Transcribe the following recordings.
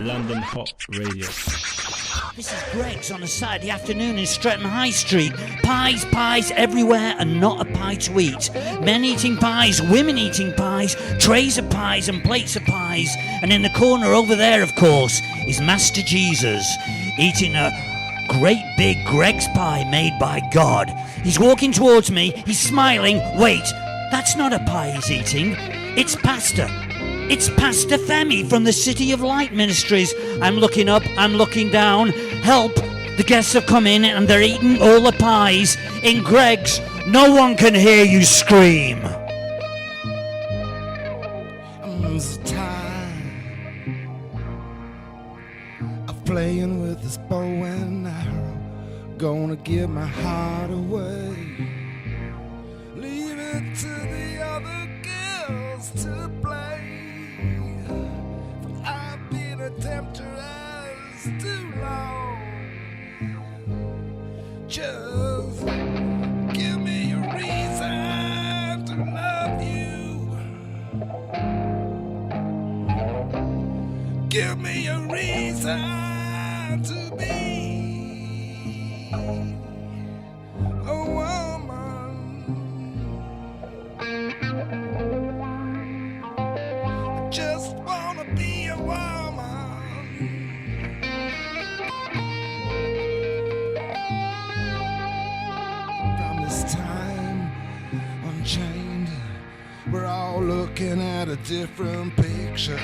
London Hott Radio. This is Greg's on a Saturday afternoon in Streatham High Street. Pies everywhere and not a pie to eat. Men eating pies, women eating pies, trays of pies and plates of pies. And in the corner over there, of course, is Master Jesus eating a great big Greg's pie made by God. He's walking towards me, he's smiling. Wait, that's not a pie he's eating. It's pasta. It's Pastor Femi from the City of Light Ministries. I'm looking up, I'm looking down. Help! The guests have come in and they're eating all the pies. In Greg's, no one can hear you scream. It's time of playing with this bow and arrow. Gonna give my heart away. Leave it to the other girls to play. I've been a temptress too long. Just give me a reason to love you. Give me a reason to be a woman. I just wanna be a woman. From this time unchained, we're all looking at a different picture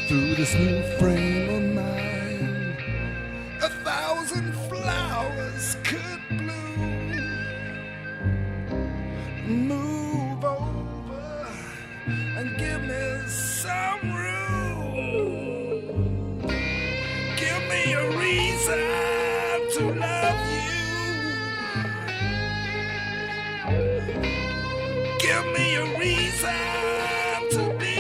through this new frame of mind. 1,000 flowers could bloom. Move over and give me some room. Give me a reason to love you. Give me a reason to be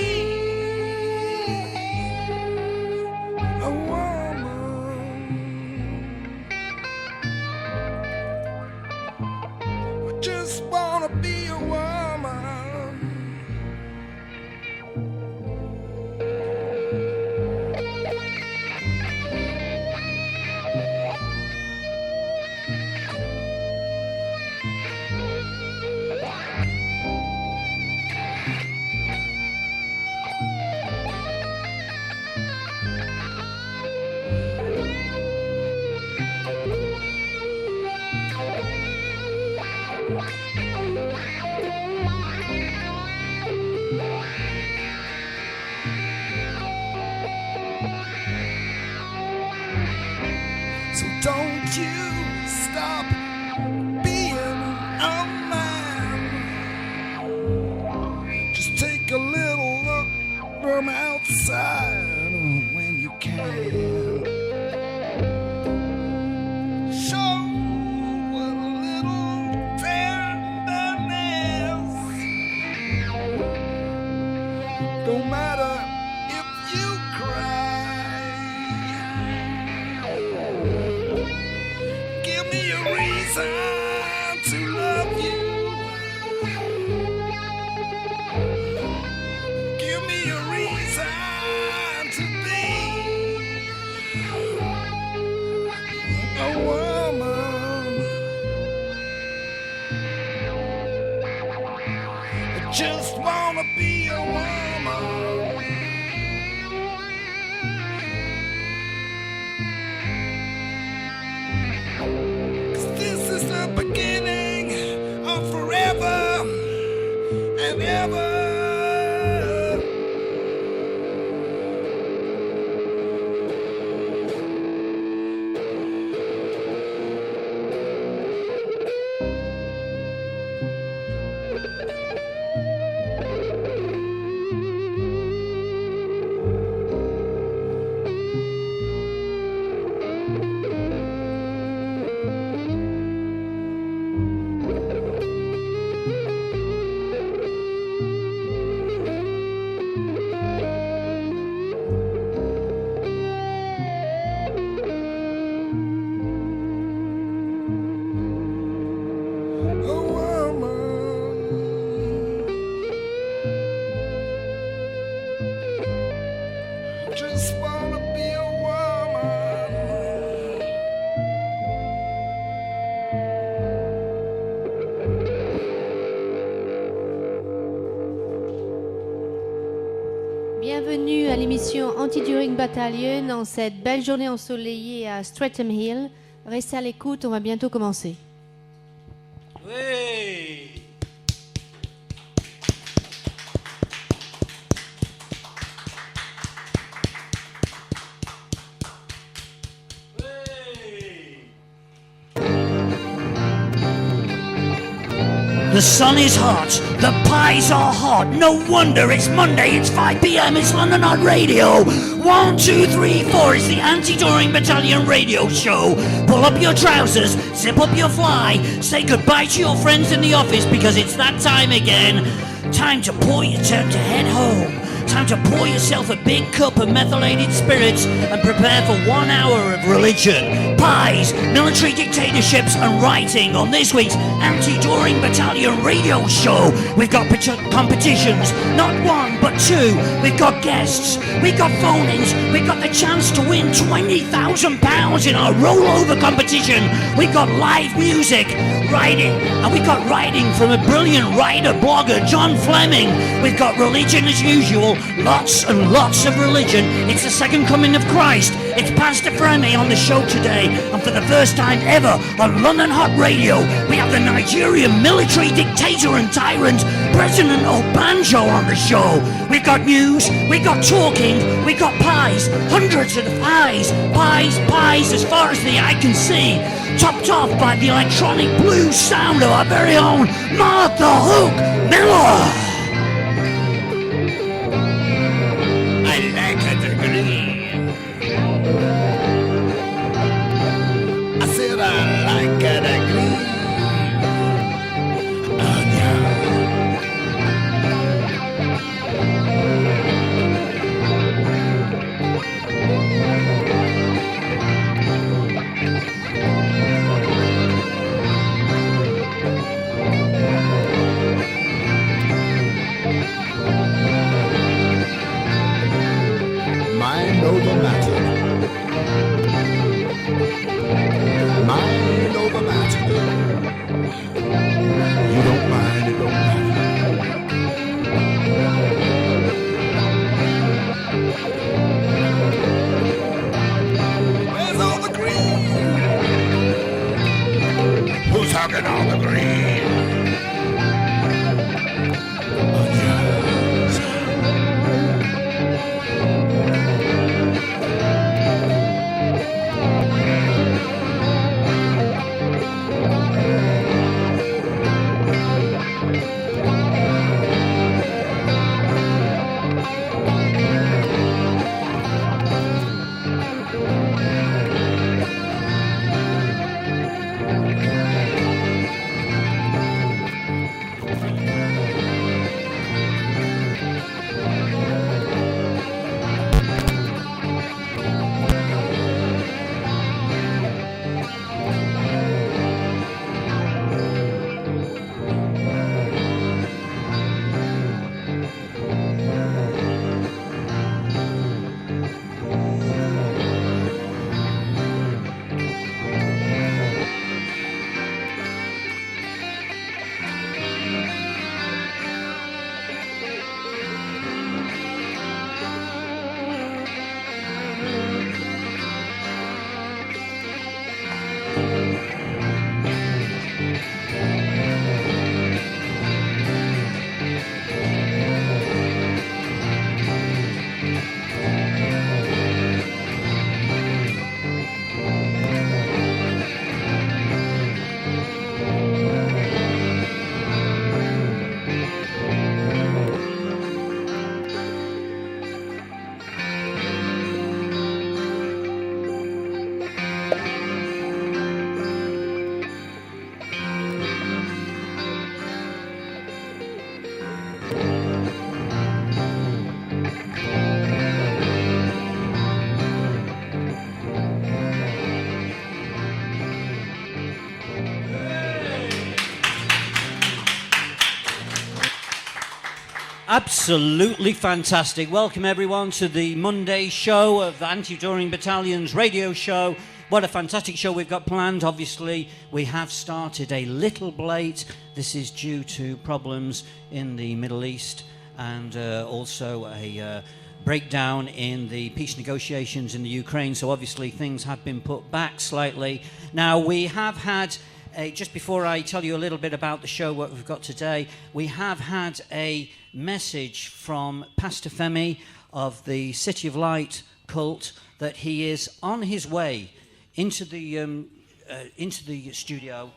a woman. I just wanna be a woman. So don't you stop being a man. Just take a little look from outside when you can. Show a little tenderness. Don't matter if you cry. Give me a reason to love you. Give me a reason to be a woman. I just wanna be a woman. 'Cause this is the beginning of forever and ever. à l'émission Anti-During Battalion en cette belle journée ensoleillée à Streatham Hill. Restez à l'écoute, on va bientôt commencer. Hey. The sun is hot, the pies are hot, no wonder it's Monday, it's 5 p.m, it's London Hot Radio. 1, 2, 3, 4, it's the Anti-Touring Battalion radio show. Pull up your trousers, zip up your fly, say goodbye to your friends in the office because it's that time again. Time to head home. Time to pour yourself a big cup of methylated spirits and prepare for 1 hour of religion, pies, military dictatorships and writing on this week's Anti-Touring Battalion radio show. We've got competitions, not one but two. We've got guests, we've got phone-ins, we've got the chance to win £20,000 in our rollover competition. We've got live music, writing, and we've got writing from a brilliant writer, blogger, John Fleming. We've got religion as usual. Lots and lots of religion. It's the second coming of Christ. It's Pastor Freme on the show today, and for the first time ever on London Hot Radio, we have the Nigerian military dictator and tyrant, President Obanjo, on the show. We've got news, we've got talking, we've got pies, hundreds of pies, pies as far as the eye can see, topped off by the electronic blues sound of our very own Martha Hook Miller. Absolutely fantastic. Welcome everyone to the Monday show of the Anti-Touring Battalion's radio show. What a fantastic show we've got planned. Obviously, we have started a little late. This is due to problems in the Middle East and also a breakdown in the peace negotiations in the Ukraine. So obviously things have been put back slightly. Now we have had, just before I tell you a little bit about the show, what we've got today, we have had a message from Pastor Femi of the City of Light cult that he is on his way into the studio.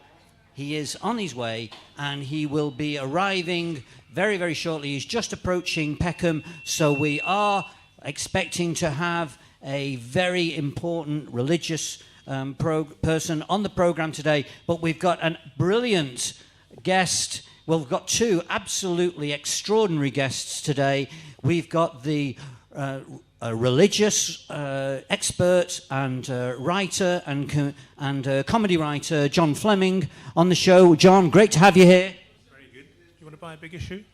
He is on his way, and he will be arriving very, very shortly. He's just approaching Peckham, so we are expecting to have a very important religious person on the program today. But we've got a brilliant guest. Well, we've got two absolutely extraordinary guests today. We've got the a religious expert and writer and comedy writer, John Fleming, on the show. John, great to have you here. Very good. Do you want to buy a big issue?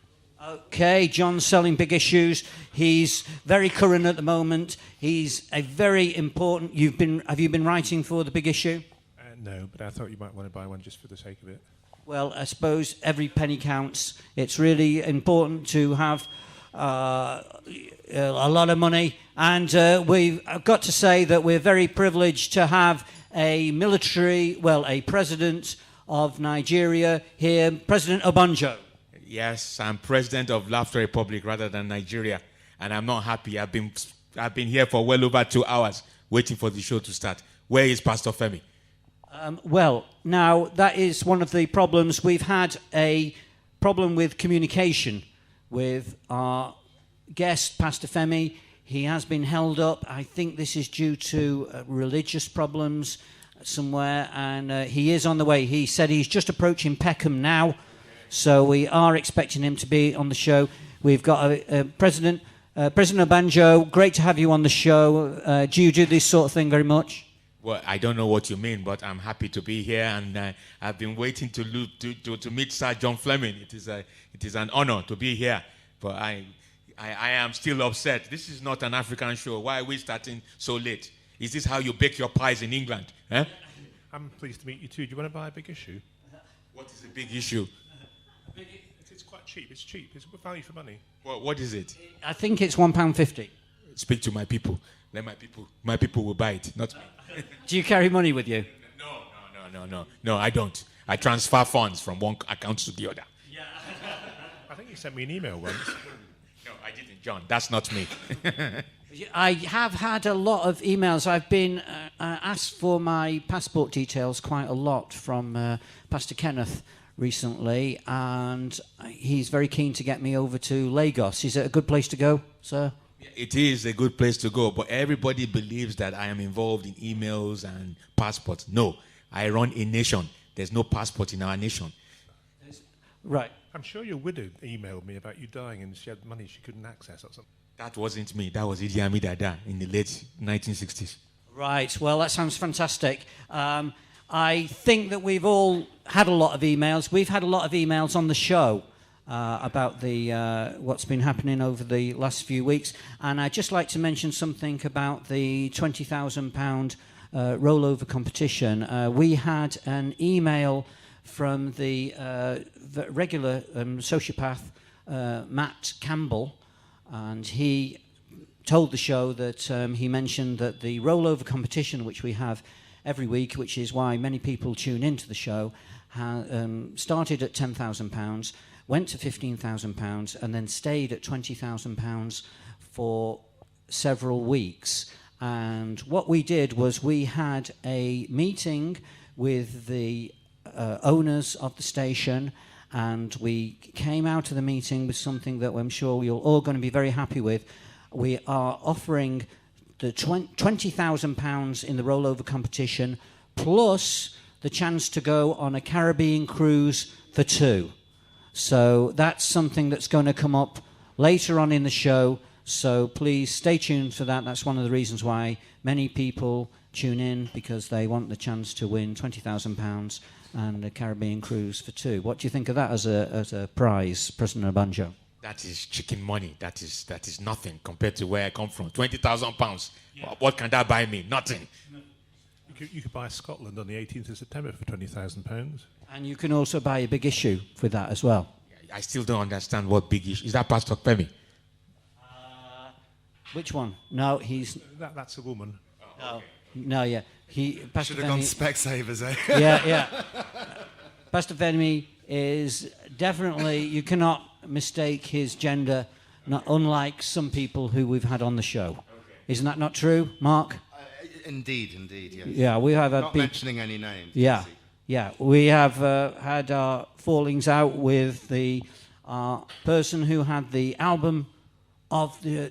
Okay, John's selling big issues. He's very current at the moment. He's a very important... Have you been writing for the big issue? No, but I thought you might want to buy one just for the sake of it. Well, I suppose every penny counts. It's really important to have a lot of money, and I've got to say that we're very privileged to have a president of Nigeria here, President Obanjo. Yes, I'm president of Laughter Republic rather than Nigeria, and I'm not happy. I've been here for well over 2 hours waiting for the show to start. Where is Pastor Femi? Well, now that is one of the problems. We've had a problem with communication with our guest, Pastor Femi. He has been held up. I think this is due to religious problems somewhere, and he is on the way. He said he's just approaching Peckham now, so we are expecting him to be on the show. We've got President Obanjo. Great to have you on the show. Do you do this sort of thing very much? Well, I don't know what you mean, but I'm happy to be here, and I've been waiting to meet Sir John Fleming. It is an honor to be here, but I am still upset. This is not an African show. Why are we starting so late? Is this how you bake your pies in England? Eh? I'm pleased to meet you too. Do you want to buy a big issue? What is a big issue? It's quite cheap. It's cheap. It's value for money. Well, what is it? I think it's £1.50. Speak to my people. Let my people will buy it, not me. Do you carry money with you? No, I don't. I transfer funds from one account to the other. Yeah. I think you sent me an email once. No, I didn't, John. That's not me. I have had a lot of emails. I've been asked for my passport details quite a lot from Pastor Kenneth recently, and he's very keen to get me over to Lagos. Is it a good place to go, sir? It is a good place to go, but everybody believes that I am involved in emails and passports. No, I run a nation. There's no passport in our nation. Right. I'm sure your widow emailed me about you dying and she had money she couldn't access or something. That wasn't me. That was Idi Amin Dada in the late 1960s. Right. Well, that sounds fantastic. I think that we've all had a lot of emails. We've had a lot of emails on the show about what's been happening over the last few weeks. And I'd just like to mention something about the £20,000 rollover competition. We had an email from the regular sociopath, Matt Campbell, and he told the show that he mentioned that the rollover competition, which we have every week, which is why many people tune into the show, started at £10,000, went to £15,000, and then stayed at £20,000 for several weeks. And what we did was we had a meeting with the owners of the station, and we came out of the meeting with something that I'm sure you're all going to be very happy with. We are offering the £20,000 in the rollover competition, plus the chance to go on a Caribbean cruise for two. So that's something that's going to come up later on in the show, so please stay tuned for that. That's one of the reasons why many people tune in, because they want the chance to win £20,000 and a Caribbean cruise for two. What do you think of that as a prize, President Obanjo? That is chicken money. That is nothing compared to where I come from. £20,000. Yeah. What can that buy me? Nothing. You could buy Scotland on the 18th of September for £20,000. And you can also buy a big issue with that as well. I still don't understand what big issue. Is that Pastor Femi? Which one? No, he's... That's a woman. No, no, yeah. Pastor Should have gone Femi, Specsavers, eh? yeah. Pastor Femi is definitely... You cannot mistake his gender, not unlike some people who we've had on the show. Okay. Isn't that not true, Mark? Indeed, yes. Yeah, we have had not people... mentioning any names. Yeah, yeah. We have had our fallings out with the person who had the album of the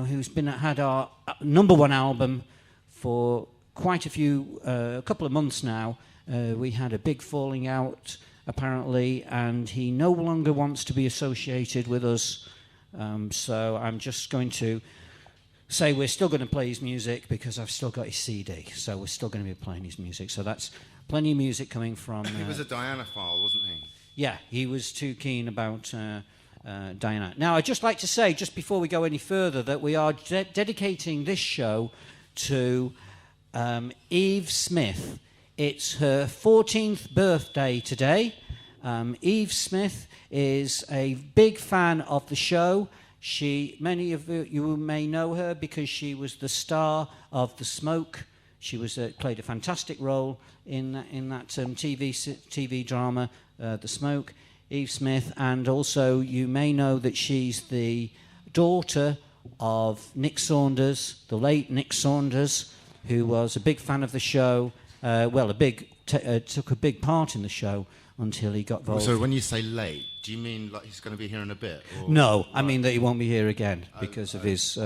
who's had our number one album for quite a couple of months now. We had a big falling out apparently, and he no longer wants to be associated with us. So I'm just going to say we're still going to play his music because I've still got his CD. So we're still going to be playing his music. So that's plenty of music coming from... He was a Diana-phile, wasn't he? Yeah, he was too keen about Diana. Now, I'd just like to say, just before we go any further, that we are dedicating this show to Eve Smith. It's her 14th birthday today. Eve Smith is a big fan of the show. Many of you may know her because she was the star of The Smoke. She played a fantastic role in that TV drama, The Smoke. Eve Smith, and also you may know that she's the daughter of Nick Saunders, the late Nick Saunders, who was a big fan of the show. Took a big part in the show until he got involved. So when you say late, do you mean like he's going to be here in a bit? Or no, I mean that he won't be here again because of his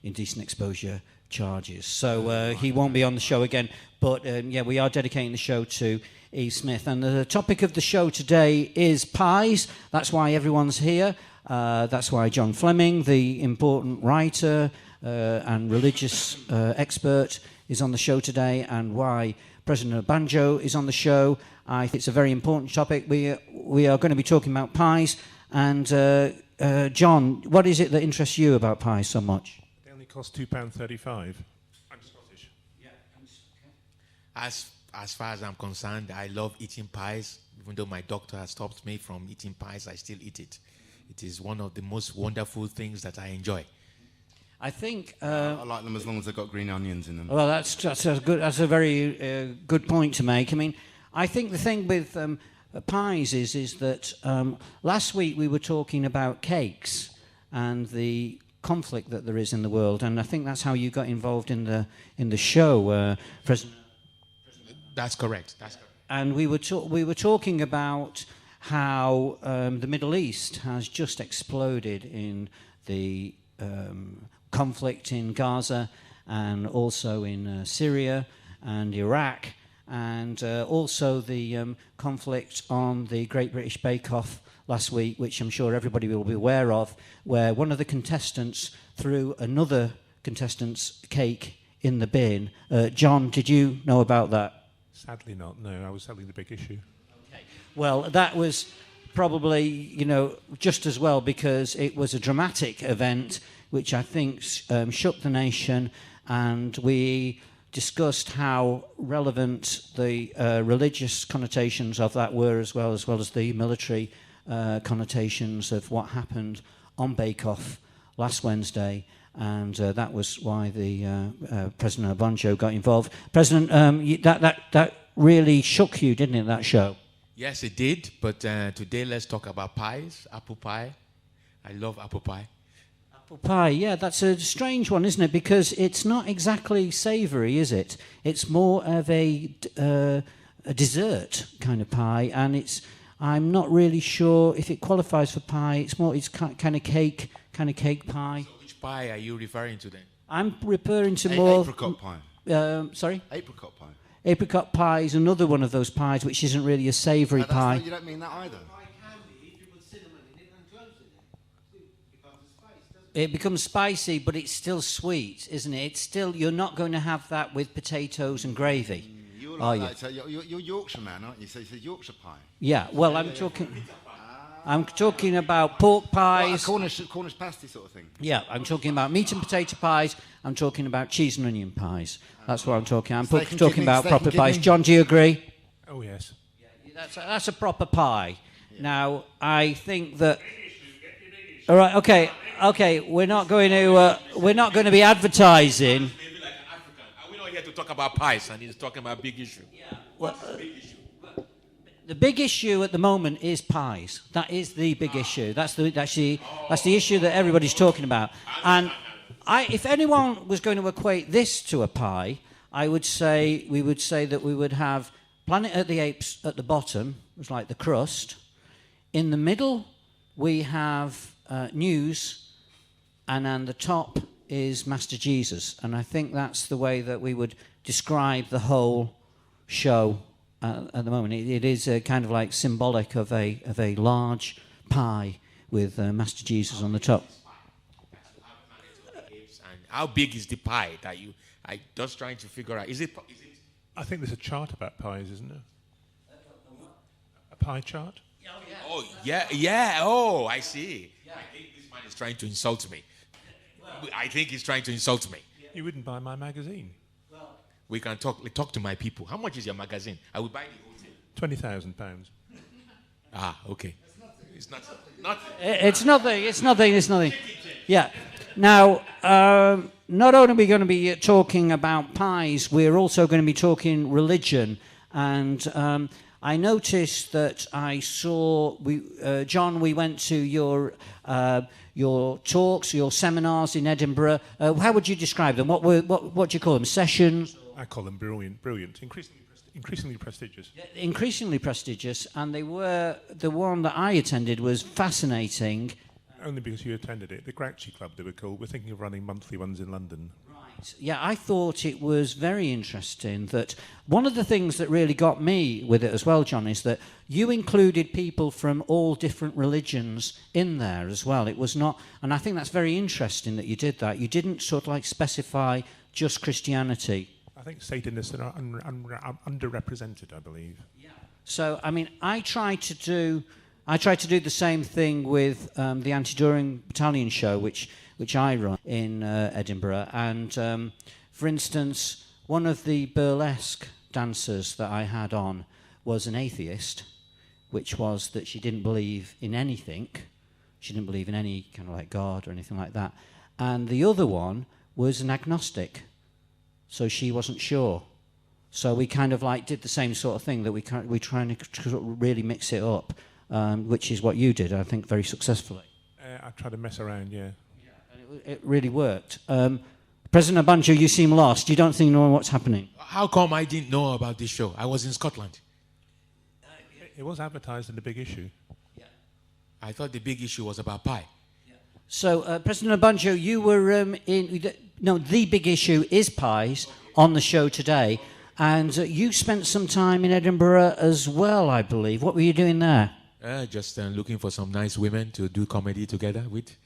indecent exposure charges. So he won't be on the show again. But we are dedicating the show to Eve Smith. And the topic of the show today is pies. That's why everyone's here. That's why John Fleming, the important writer and religious expert, is on the show today, and why President Banjo is on the show. I think it's a very important topic. We are going to be talking about pies. And John, what is it that interests you about pies so much? They only cost £2.35. I'm Scottish. Yeah. As far as I'm concerned, I love eating pies. Even though my doctor has stopped me from eating pies, I still eat it. It is one of the most wonderful things that I enjoy. I think I like them as long as they've got green onions in them. Well, that's a very good point to make. I mean, I think the thing with pies is that last week we were talking about cakes and the conflict that there is in the world, and I think that's how you got involved in the show, President. That's correct. And we were talking about how the Middle East has just exploded in the conflict in Gaza, and also in Syria and Iraq, and also the conflict on the Great British Bake Off last week, which I'm sure everybody will be aware of, where one of the contestants threw another contestant's cake in the bin. John, did you know about that? Sadly not, no. I was selling the big issue. Okay. Well, that was probably, just as well, because it was a dramatic event which I think shook the nation, and we discussed how relevant the religious connotations of that were, as well as the military connotations of what happened on Bake Off last Wednesday, and that was why the President Obanjo got involved. President, that really shook you, didn't it, that show? Yes, it did, but today let's talk about pies, apple pie. I love apple pie. Apple pie, yeah, that's a strange one, isn't it? Because it's not exactly savoury, is it? It's more of a dessert kind of pie, and I'm not really sure if it qualifies for pie. It's kind of cake pie. So which pie are you referring to then? I'm referring to more... Apricot pie. Sorry? Apricot pie. Apricot pie is another one of those pies which isn't really a savoury pie. You don't mean that either. It becomes spicy, but it's still sweet, isn't it? It's still, you're not going to have that with potatoes and gravy, You're are like you? that. So you're Yorkshire man, aren't you? So you said Yorkshire pie. Yeah, well, I'm talking about pork pies. Like a Cornish pasty sort of thing. Yeah, I'm talking about meat and potato pies. I'm talking about cheese and onion pies. That's what I'm talking. I'm talking about proper pies. John, do you agree? Oh, yes. That's a proper pie. Yeah. Now, I think that... All right. Okay. We're not going to be advertising. Maybe like an African. Are we not here to talk about pies? And he's talking about big issue. Yeah. What's the big issue? The big issue at the moment is pies. That is the big issue. That's the issue that everybody's talking about. And if anyone was going to equate this to a pie, we would say that we would have Planet of the Apes at the bottom, it's like the crust. In the middle, we have news, and on the top is Master Jesus. And I think that's the way that we would describe the whole show at the moment. It is kind of like symbolic of a large pie with Master Jesus on the top. And how big is the pie that you? I just trying to figure out. Is it? I think there's a chart about pies, isn't there? A pie chart? Oh yeah. Oh, I see. I think this man is trying to insult me. I think he's trying to insult me. You wouldn't buy my magazine. We can talk to my people. How much is your magazine? I will buy the whole thing. £20,000. Ah, okay. It's not. It's nothing. Yeah. Now, not only are we going to be talking about pies, we're also going to be talking religion. And I noticed that I saw, John, we went to your talks, your seminars in Edinburgh. How would you describe them? What do you call them? Sessions? I call them brilliant, increasingly prestigious. Increasingly prestigious, and they were, the one that I attended was fascinating. Only because you attended it. The Grouchy Club, they were called. We're thinking of running monthly ones in London. Right. Yeah, I thought it was very interesting that one of the things that really got me with it as well, John, is that you included people from all different religions in there as well. It was not, and I think that's very interesting that you did that. You didn't sort of like specify just Christianity. I think Satanists are underrepresented, I believe. Yeah. So, I mean, I try to do the same thing with the Anti-During Battalion show, which I run in Edinburgh. And, for instance, one of the burlesque dancers that I had on was an atheist, which was that she didn't believe in anything. She didn't believe in any kind of like God or anything like that. And the other one was an agnostic. So she wasn't sure. So we kind of like did the same sort of thing, that we trying to really mix it up, which is what you did, I think, very successfully. I tried to mess around, yeah. And it really worked. President Abanjo, you seem lost. You don't think you know what's happening. How come I didn't know about this show? I was in Scotland. It was advertised in The Big Issue. Yeah. I thought the big issue was about pie. So, President Abanjo, you were the big issue is pies on the show today, and you spent some time in Edinburgh as well, I believe. What were you doing there? Just looking for some nice women to do comedy together with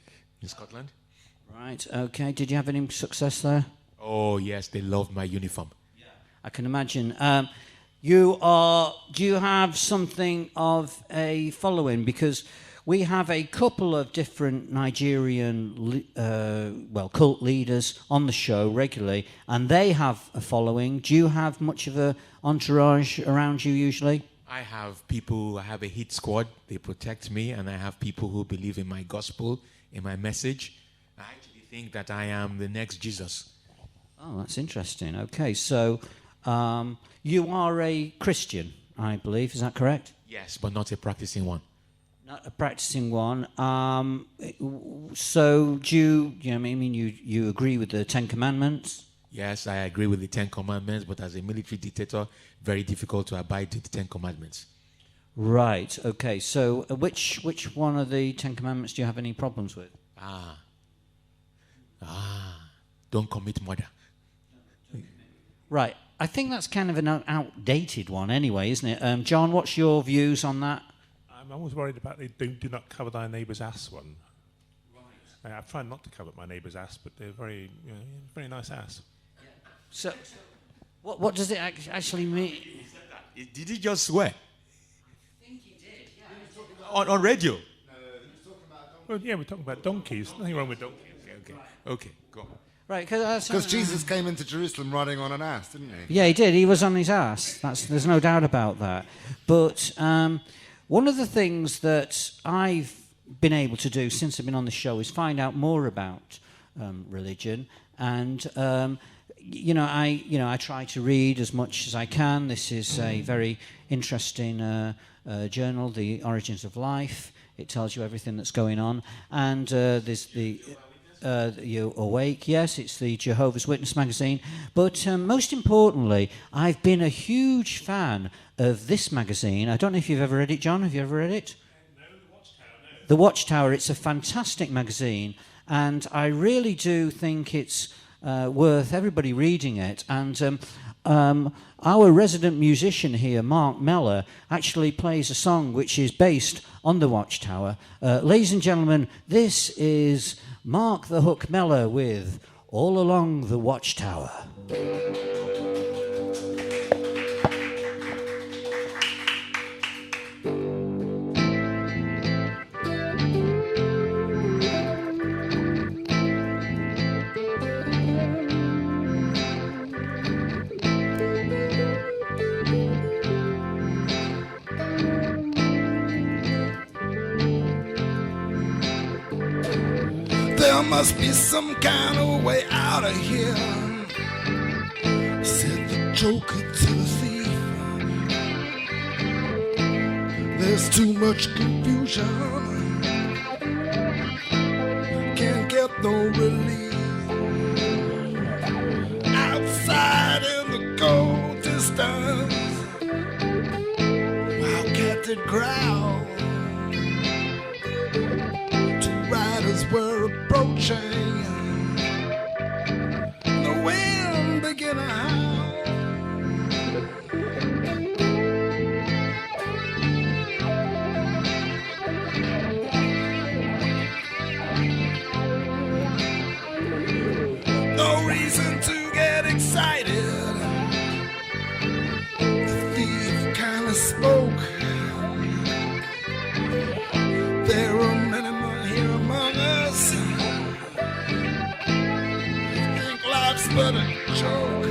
in Scotland. Right, okay. Did you have any success there? Oh, yes, they loved my uniform. Yeah. I can imagine. Do you have something of a following? Because we have a couple of different Nigerian, cult leaders on the show regularly, and they have a following. Do you have much of an entourage around you usually? I have a hit squad. They protect me, and I have people who believe in my gospel, in my message. I actually think that I am the next Jesus. Oh, that's interesting. Okay, so you are a Christian, I believe. Is that correct? Yes, but not a practicing one. Not a practicing one. So do you agree with the Ten Commandments? Yes, I agree with the Ten Commandments, but as a military dictator, very difficult to abide to the Ten Commandments. Right. Okay. So which one of the Ten Commandments do you have any problems with? Don't commit murder. Right. I think that's kind of an outdated one anyway, isn't it? John, what's your views on that? I'm always worried about the do not cover thy neighbour's ass one. Right. I try not to cover my neighbour's ass, but they're very nice ass. So, what does it actually mean? Did he just swear? I think he did, yeah. On radio? No, he was talking about donkeys. Well, yeah, we're talking about donkeys. Nothing wrong with donkeys. Okay, go on. Right, Because Jesus came into Jerusalem riding on an ass, didn't he? Yeah, he did. He was on his ass. There's no doubt about that. But one of the things that I've been able to do since I've been on the show is find out more about religion, and I try to read as much as I can. This is a very interesting journal, The Origins of Life. It tells you everything that's going on, and there's the You Awake, yes, it's the Jehovah's Witness magazine. But most importantly, I've been a huge fan of this magazine. I don't know if you've ever read it, John. Have you ever read it? No, The Watchtower, no. The Watchtower, it's a fantastic magazine, and I really do think it's worth everybody reading it. And our resident musician here, Mark Meller, actually plays a song which is based on The Watchtower. Ladies and gentlemen, this is Mark the Hook Meller with All Along the Watchtower. There must be some kind of way out of here, said the joker to the thief. There's too much confusion, can't get no relief. Outside in the cold distance, wildcat did growl. Riders were approaching, the wind began to howl. No reason to get excited, the thief kinda spoke. There are many more here among us, think life's but a joke.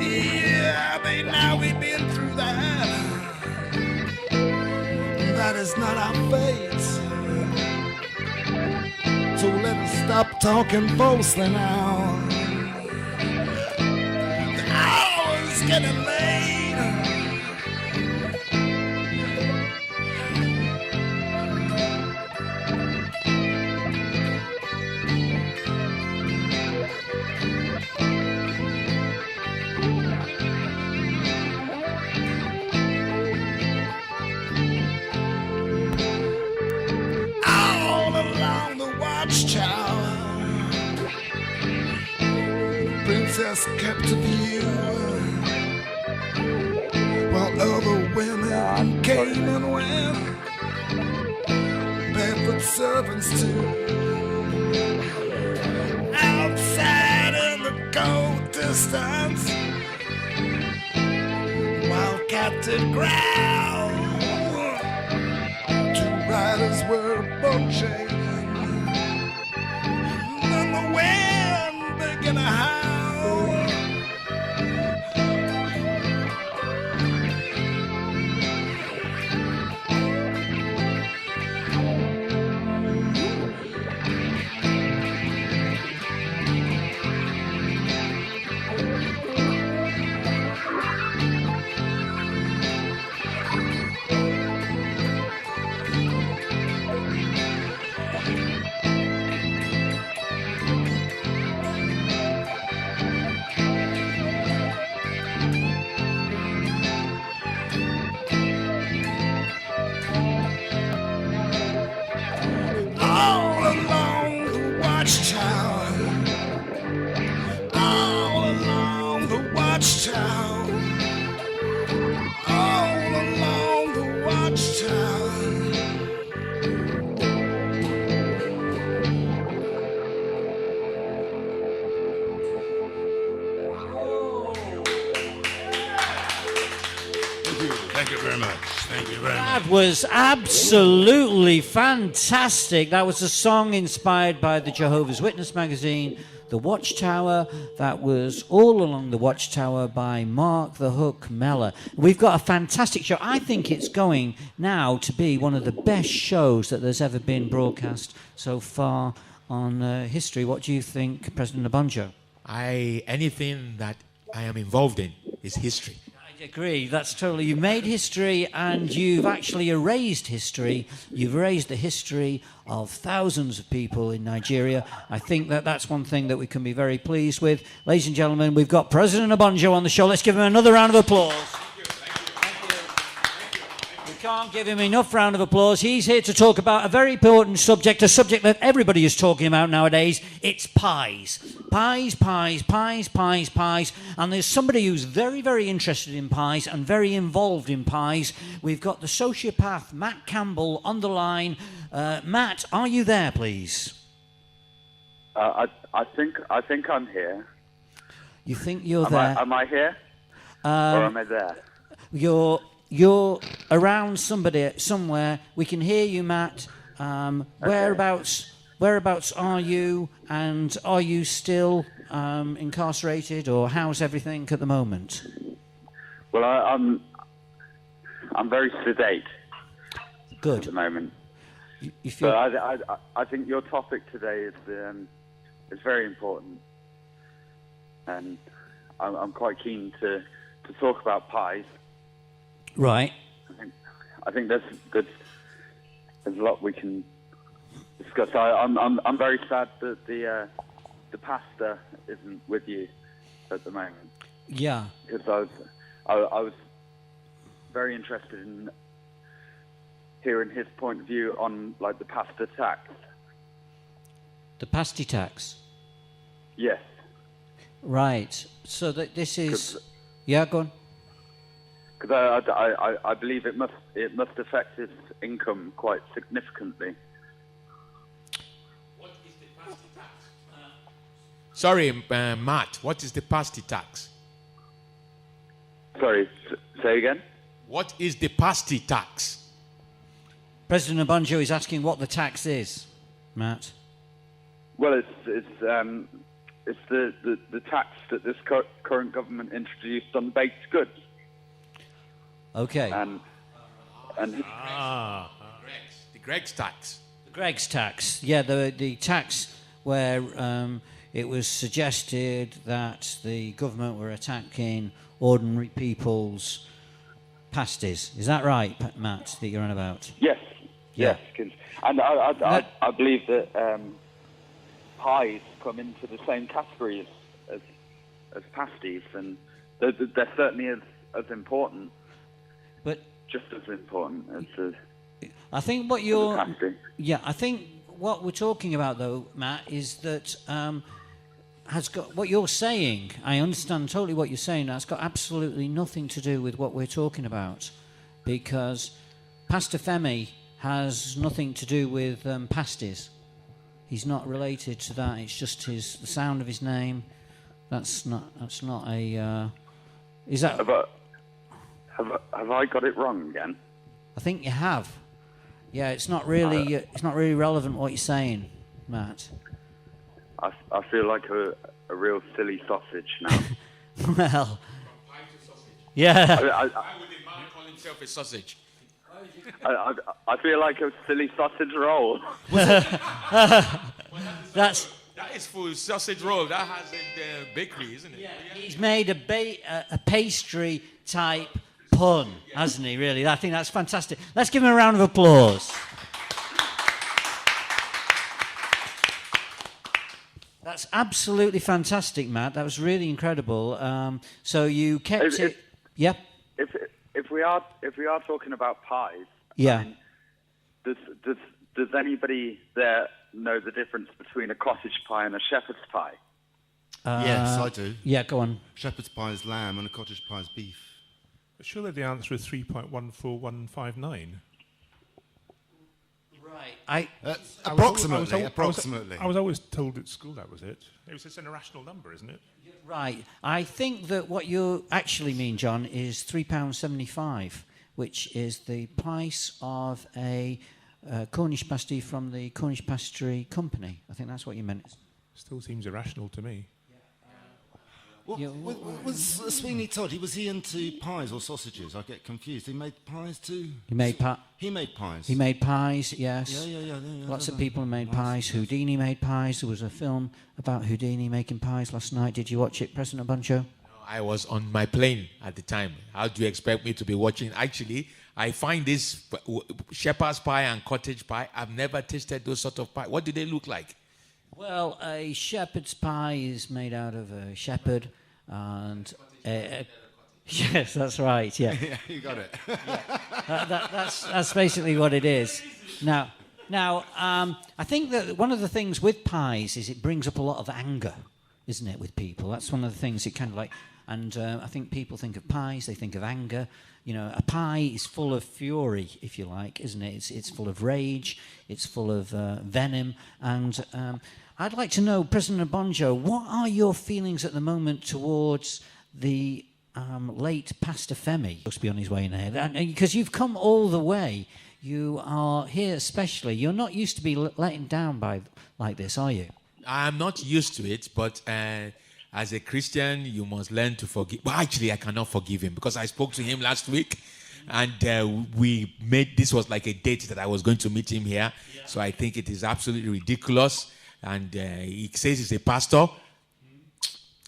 Yeah, now we've been through that. That is not our fate. So let us stop talking falsely now. The hour's getting late. Watchtower, princess kept a view, while other women came and went, barefoot servants too. Outside in the cold distance, wildcat did growl. Two riders were approaching, wind began to howl. Thank you very much. Thank you very much. That was absolutely fantastic. That was a song inspired by the Jehovah's Witness magazine, The Watchtower, that was All Along the Watchtower by Mark the Hook Mellor. We've got a fantastic show. I think it's going now to be one of the best shows that there's ever been broadcast so far on history. What do you think, President Abonjo? Anything that I am involved in is history. I agree. That's totally. You made history, and you've actually erased history. You've erased the history of thousands of people in Nigeria. I think that's one thing that we can be very pleased with. Ladies and gentlemen, we've got President Abonjo on the show. Let's give him another round of applause. We can't give him enough round of applause. He's here to talk about a very important subject, a subject that everybody is talking about nowadays. It's pies. Pies, pies, pies, pies, pies. And there's somebody who's very, very interested in pies and very involved in pies. We've got the sociopath Matt Campbell on the line. Matt, are you there, please? I think I'm here. You think you're there? Am I here? Or am I there? You're around somewhere. We can hear you, Matt. Whereabouts are you? And are you still incarcerated, or how's everything at the moment? Well, I'm very sedate. Good. At the moment. You feel? But I think your topic today is very important, and I'm quite keen to talk about pies. Right. I think there's a lot we can discuss. I'm very sad that the pastor isn't with you at the moment. Yeah. Because I was very interested in hearing his point of view on like the pastor tax. The pasty tax. Yes. Right. So that this is. Yeah, go on. Because I believe it must affect his income quite significantly. What is the pasty tax? Sorry, Matt. What is the pasty tax? Sorry, say again. What is the pasty tax? President Abonjo is asking what the tax is, Matt. Well, it's the tax that this current government introduced on baked goods. Okay. And the Greg's tax. The Greg's tax. Yeah, the tax where it was suggested that the government were attacking ordinary people's pasties. Is that right, Matt, that you're on about? Yes. Yeah. Yes. And I believe that pies come into the same category as pasties, and they're certainly as important. But just as important as I think what you're I think what we're talking about though, Matt, is that has got what you're saying. I understand totally what you're saying. That's got absolutely nothing to do with what we're talking about, because Pastor Femi has nothing to do with pasties. He's not related to that. It's just the sound of his name. That's not a. Is that? Have I got it wrong again? I think you have. Yeah, it's not really relevant what you're saying, Matt. I feel like a real silly sausage now. Well, yeah. Why would a man call himself a sausage? I feel like a silly sausage roll. That is full sausage roll. That has a bakery, isn't it? Yeah, he's made a pastry type pun, hasn't he, really? I think that's fantastic. Let's give him a round of applause. That's absolutely fantastic, Matt. That was really incredible. So you kept it... Yep. If we are talking about pies... Yeah. I mean, does anybody there know the difference between a cottage pie and a shepherd's pie? Yes, I do. Yeah, go on. Shepherd's pie is lamb and a cottage pie is beef. Surely the answer is 3.14159. Right. Approximately. I was always told at school that was it. It's just an irrational number, isn't it? Right. I think that what you actually mean, John, is £3.75, which is the price of a Cornish pasty from the Cornish Pastry Company. I think that's what you meant. Still seems irrational to me. Well, was Sweeney Todd, was he into pies or sausages? I get confused. He made pies too? He made pies. He made pies. He made pies, yes. Yeah. Lots of people made pies. Houdini made pies. There was a film about Houdini making pies last night. Did you watch it, President Banjo? I was on my plane at the time. How do you expect me to be watching? Actually, I find this shepherd's pie and cottage pie. I've never tasted those sort of pie. What do they look like? Well, a shepherd's pie is made out of a shepherd, and yes, that's right. Yeah, Yeah, you got it. that's basically what it is. Now, I think that one of the things with pies is it brings up a lot of anger, isn't it, with people? That's one of the things it kind of like. And I think people think of pies, they think of anger. You know, a pie is full of fury, if you like, isn't it? It's full of rage, it's full of venom. And I'd like to know, President Bonjo, what are your feelings at the moment towards the late Pastor Femi? Must be on his way in here. Because you've come all the way. You are here especially. You're not used to be letting down by like this, are you? I'm not used to it, but as a Christian, you must learn to forgive. Well, actually, I cannot forgive him because I spoke to him last week, and this was like a date that I was going to meet him here. Yeah. So I think it is absolutely ridiculous. And he says he's a pastor.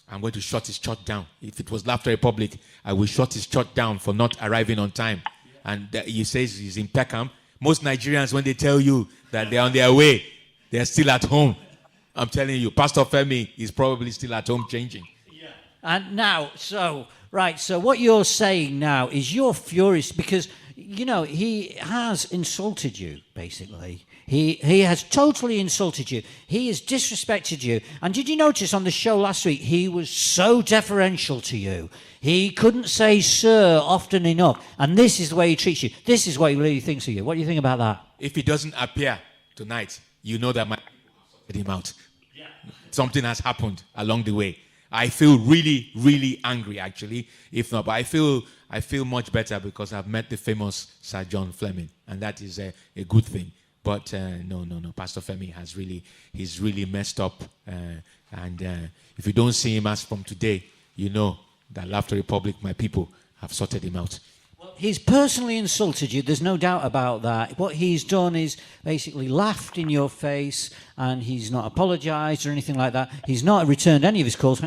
I'm going to shut his church down. If it was Laughter Republic, I will shut his church down for not arriving on time. Yeah. And he says he's in Peckham. Most Nigerians, when they tell you that they're on their way, they're still at home. I'm telling you, Pastor Femi is probably still at home changing. Yeah. And now, so what you're saying now is you're furious because, you know, he has insulted you, basically. He has totally insulted you. He has disrespected you. And did you notice on the show last week, he was so deferential to you. He couldn't say sir often enough. And this is the way he treats you. This is what he really thinks of you. What do you think about that? If he doesn't appear tonight, you know that my sorted him out. Yeah. Something has happened along the way. I feel really, really angry, actually. If not, but I feel much better because I've met the famous Sir John Fleming, and that is a good thing. But no. Pastor Femi he's really messed up. And if you don't see him as from today, you know that Laughter Republic, my people, have sorted him out. Well, he's personally insulted you. There's no doubt about that. What he's done is basically laughed in your face, and he's not apologized or anything like that. He's not returned any of his calls.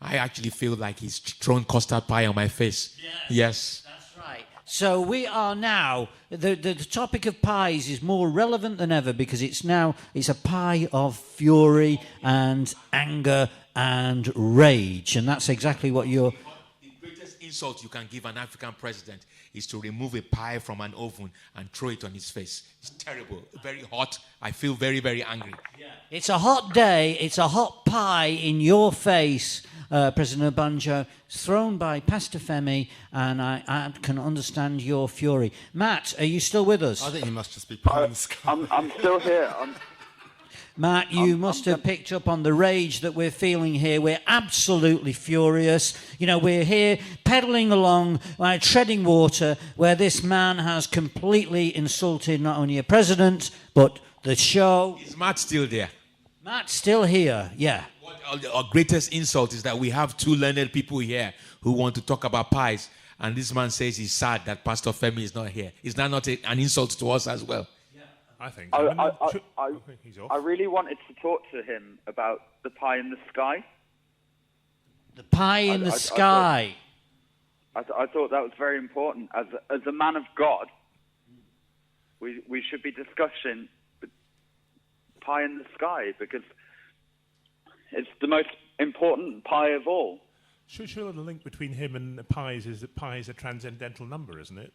I actually feel like he's thrown custard pie on my face. Yes. That's right. So we are now, the topic of pies is more relevant than ever because it's a pie of fury and anger and rage. And that's exactly what you're... The greatest insult you can give an African president is to remove a pie from an oven and throw it on his face. It's terrible, very hot. I feel very, very angry. Yeah. It's a hot day. It's a hot pie in your face, President Banjo, thrown by Pastor Femi, and I can understand your fury. Matt, are you still with us? I think he must just be pie in the sky. I'm still here. Matt, you must have picked up on the rage that we're feeling here. We're absolutely furious. You know, we're here pedalling along, treading water, where this man has completely insulted not only a president, but the show. Is Matt still there? Matt's still here, yeah. Our greatest insult is that we have two learned people here who want to talk about pies, and this man says he's sad that Pastor Femi is not here. Is that not an insult to us as well? I think he's off. I really wanted to talk to him about the pie in the sky. The pie in the sky. I thought that was very important. As a man of God, we should be discussing pie in the sky because it's the most important pie of all. Sure, the link between him and pies is that pi is a transcendental number, isn't it?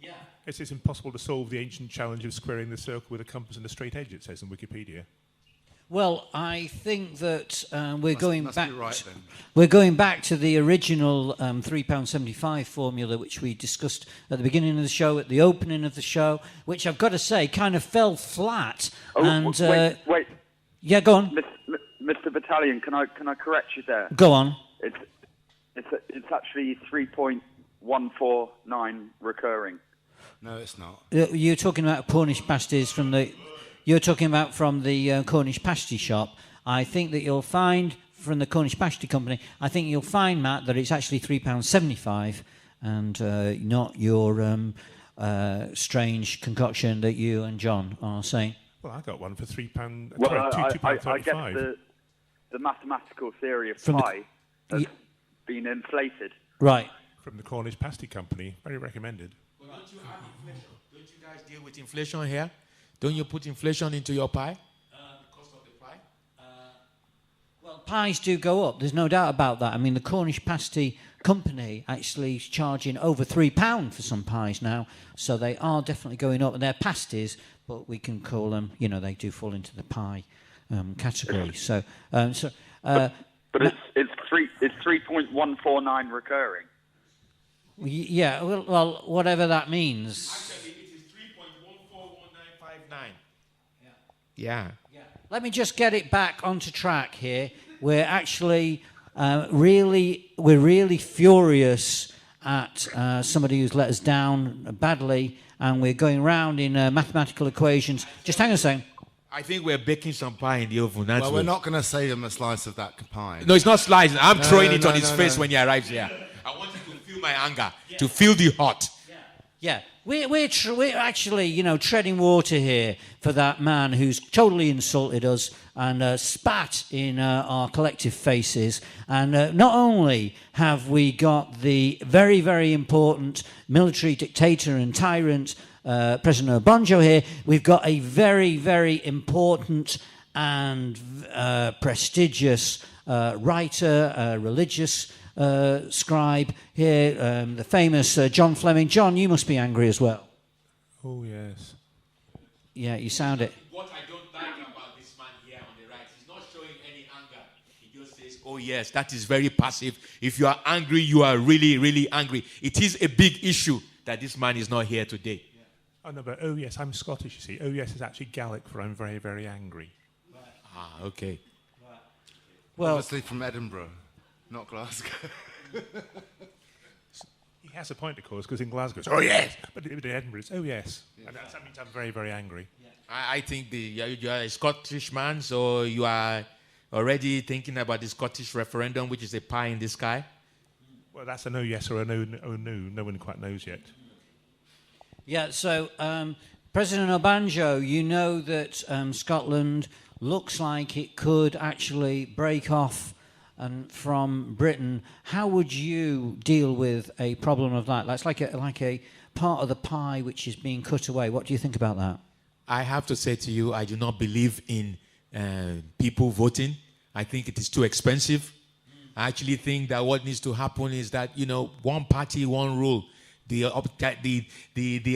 Yeah. It's impossible to solve the ancient challenge of squaring the circle with a compass and a straight edge, it says in Wikipedia. Well, I think that we're going back. Right, then. We're going back to the original £3.75 formula, which we discussed at the beginning of the show, at the opening of the show, which I've got to say kind of fell flat. Wait. Yeah, go on. Mr. Battalion, can I correct you there? Go on. It's actually 3.149 recurring. No, it's not. You're talking about Cornish pasties from the. You're talking about from the Cornish pasty shop. I think that you'll find from the Cornish Pasty Company, I think you'll find, Matt, that it's actually £3.75 and not your strange concoction that you and John are saying. Well, I got one for £3. Well, £2.35. I guess the mathematical theory of From the- pi has been inflated. Right. From the Cornish Pasty Company. Very recommended. Well, don't you have inflation? Don't you guys deal with inflation here? Don't you put inflation into your pie? The cost of the pie? Well, pies do go up. There's no doubt about that. I mean, the Cornish Pasty Company actually is charging over £3 for some pies now, so they are definitely going up. And they're pasties, but we can call them, they do fall into the pie category. But it's 3.149 recurring. Yeah, well, whatever that means. Actually, it is 3.141959. Yeah. Let me just get it back onto track here. We're actually really furious at somebody who's let us down badly, and we're going round in mathematical equations. Just hang on a second. I think we're baking some pie in the oven. That's Well, we're not going to save him a slice of that pie. No, it's not slicing. I'm throwing it on his face no. when he arrives here. I want you to feel my anger, to feel the hot. Yeah, we're actually, treading water here for that man who's totally insulted us and spat in our collective faces. And not only have we got the very, very important military dictator and tyrant President Obanjo here, we've got a very, very important and prestigious writer, religious scribe here, the famous John Fleming. John, you must be angry as well. Oh, yes. Yeah, you sound it. What I don't like about this man here on the right, he's not showing any anger. He just says, oh yes, that is very passive. If you are angry, you are really, really angry. It is a big issue that this man is not here today. Yeah. Oh, no, but oh, yes, I'm Scottish, you see. Oh, yes is actually Gaelic for I'm very, very angry. Right. Ah, okay. Right. Well, obviously from Edinburgh, not Glasgow. He has a point, of course, because in Glasgow it's, oh, yes! But in Edinburgh it's, oh, yes. Yeah. And that means I'm very, very angry. Yeah. I think you are a Scottish man, so you are already thinking about the Scottish referendum, which is a pie in the sky. Well, that's a no yes or a no. No one quite knows yet. Yeah, so President Obanjo, you know that Scotland looks like it could actually break off from Britain. How would you deal with a problem of that? That's like a part of the pie which is being cut away. What do you think about that? I have to say to you, I do not believe in people voting. I think it is too expensive. I actually think that what needs to happen is that, one party, one rule. The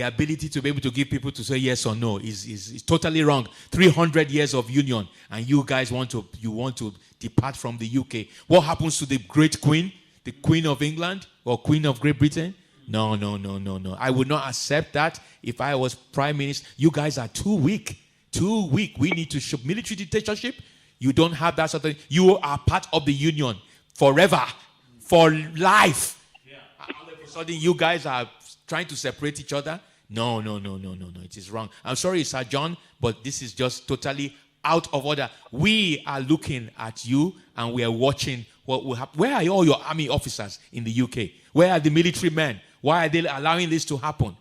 ability to be able to give people to say yes or no is totally wrong. 300 years of union, and you guys want to depart from the UK. What happens to the great queen, the Queen of England or Queen of Great Britain? No. I would not accept that if I was Prime Minister. You guys are too weak. Too weak. We need to show military dictatorship. You don't have that sort of thing. You are part of the union forever, for life. All of a sudden, you guys are trying to separate each other. No. It is wrong. I'm sorry, Sir John, but this is just totally out of order. We are looking at you and we are watching what will happen. Where are all your army officers in the UK? Where are the military men? Why are they allowing this to happen?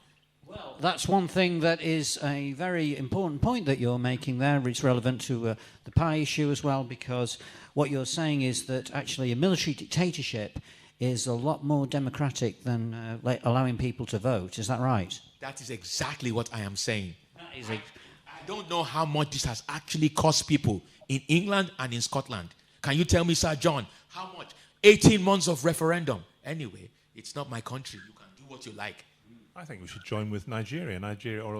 Well, that's one thing that is a very important point that you're making there. It's relevant to the pie issue as well, because what you're saying is that actually a military dictatorship is a lot more democratic than allowing people to vote. Is that right? That is exactly what I am saying. That is I don't know how much this has actually cost people in England and in Scotland. Can you tell me, Sir John, how much? 18 months of referendum. Anyway, it's not my country. You can do what you like. I think we should join with Nigeria or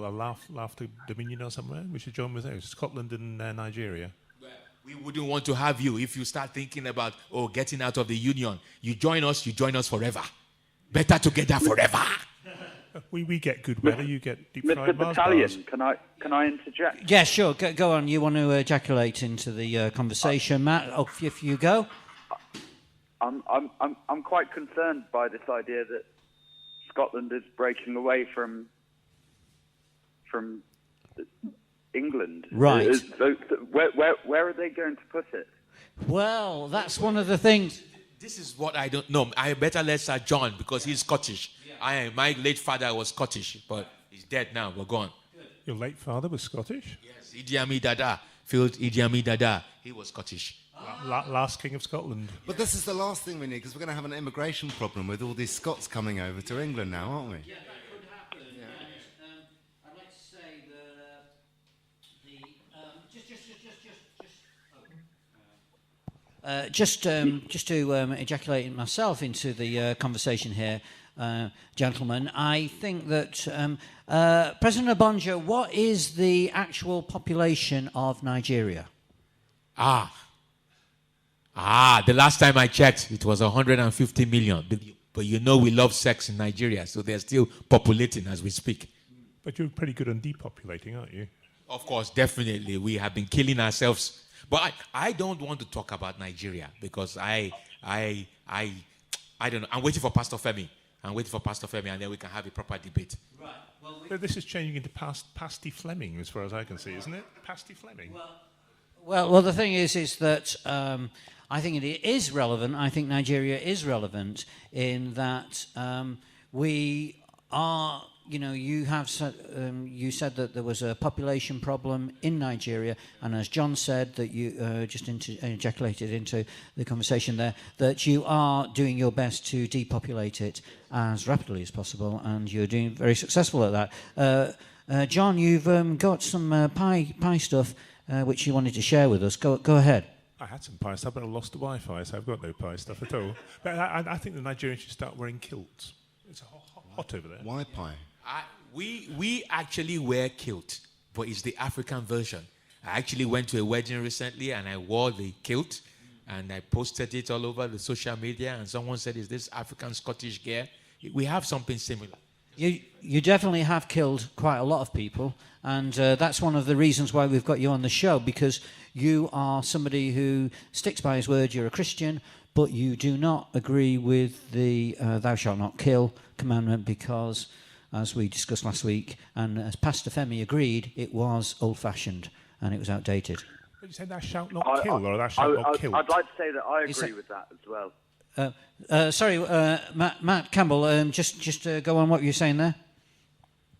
Laughter Dominion or somewhere. We should join with those, Scotland and Nigeria. We wouldn't want to have you if you start thinking about, getting out of the union. You join us forever. Better together forever. We get good weather, you get deep fried Mr. Mars Battalion, bars. can I interject? Yeah, sure. Go on. You want to ejaculate into the conversation, Matt? If you go. I'm quite concerned by this idea that Scotland is breaking away from England. Right. Where are they going to put it? Well, that's one of the things. This is what I don't know. I better let Sir John, because he's Scottish. My late father was Scottish, but he's dead now. We're gone. Your late father was Scottish? Yes, Idi Amin Dada. Phil Idi Amin Dada. He was Scottish. Last King of Scotland. But this is the last thing we need, because we're going to have an immigration problem with all these Scots coming over to England now, aren't we? Yeah, that could happen. Yeah. And, I'd like to say that just to ejaculate myself into the conversation here, gentlemen, I think that President Obonjo, what is the actual population of Nigeria? The last time I checked, it was 150 million. But you know we love sex in Nigeria, so they're still populating as we speak. But you're pretty good on depopulating, aren't you? Of course, definitely. We have been killing ourselves. But I don't want to talk about Nigeria, because I don't know. I'm waiting for Pastor Femi. And then we can have a proper debate. Right. Well, this is changing into Pasty Fleming, as far as I can see, isn't it? Pasty Fleming. Well, the thing is that I think it is relevant. I think Nigeria is relevant in that we are. You said that there was a population problem in Nigeria, and as John said, that you just ejaculated into the conversation there, that you are doing your best to depopulate it as rapidly as possible, and you're doing very successful at that. John, you've got some pie stuff which you wanted to share with us. Go ahead. I had some pie stuff, but I lost the Wi-Fi, so I've got no pie stuff at all. But I think the Nigerians should start wearing kilts. It's hot over there. Why pie? We actually wear kilt, but it's the African version. I actually went to a wedding recently, and I wore the kilt, and I posted it all over the social media, and someone said, is this African Scottish gear? We have something similar. You definitely have killed quite a lot of people, and that's one of the reasons why we've got you on the show, because you are somebody who sticks by his word. You're a Christian, but you do not agree with the thou shalt not kill commandment, because, as we discussed last week, and as Pastor Femi agreed, it was old-fashioned and it was outdated. Did you say thou shalt not kill, or thou shalt not kill? I'd like to say that I agree with that as well. Sorry, Matt Campbell, just go on what you're saying there.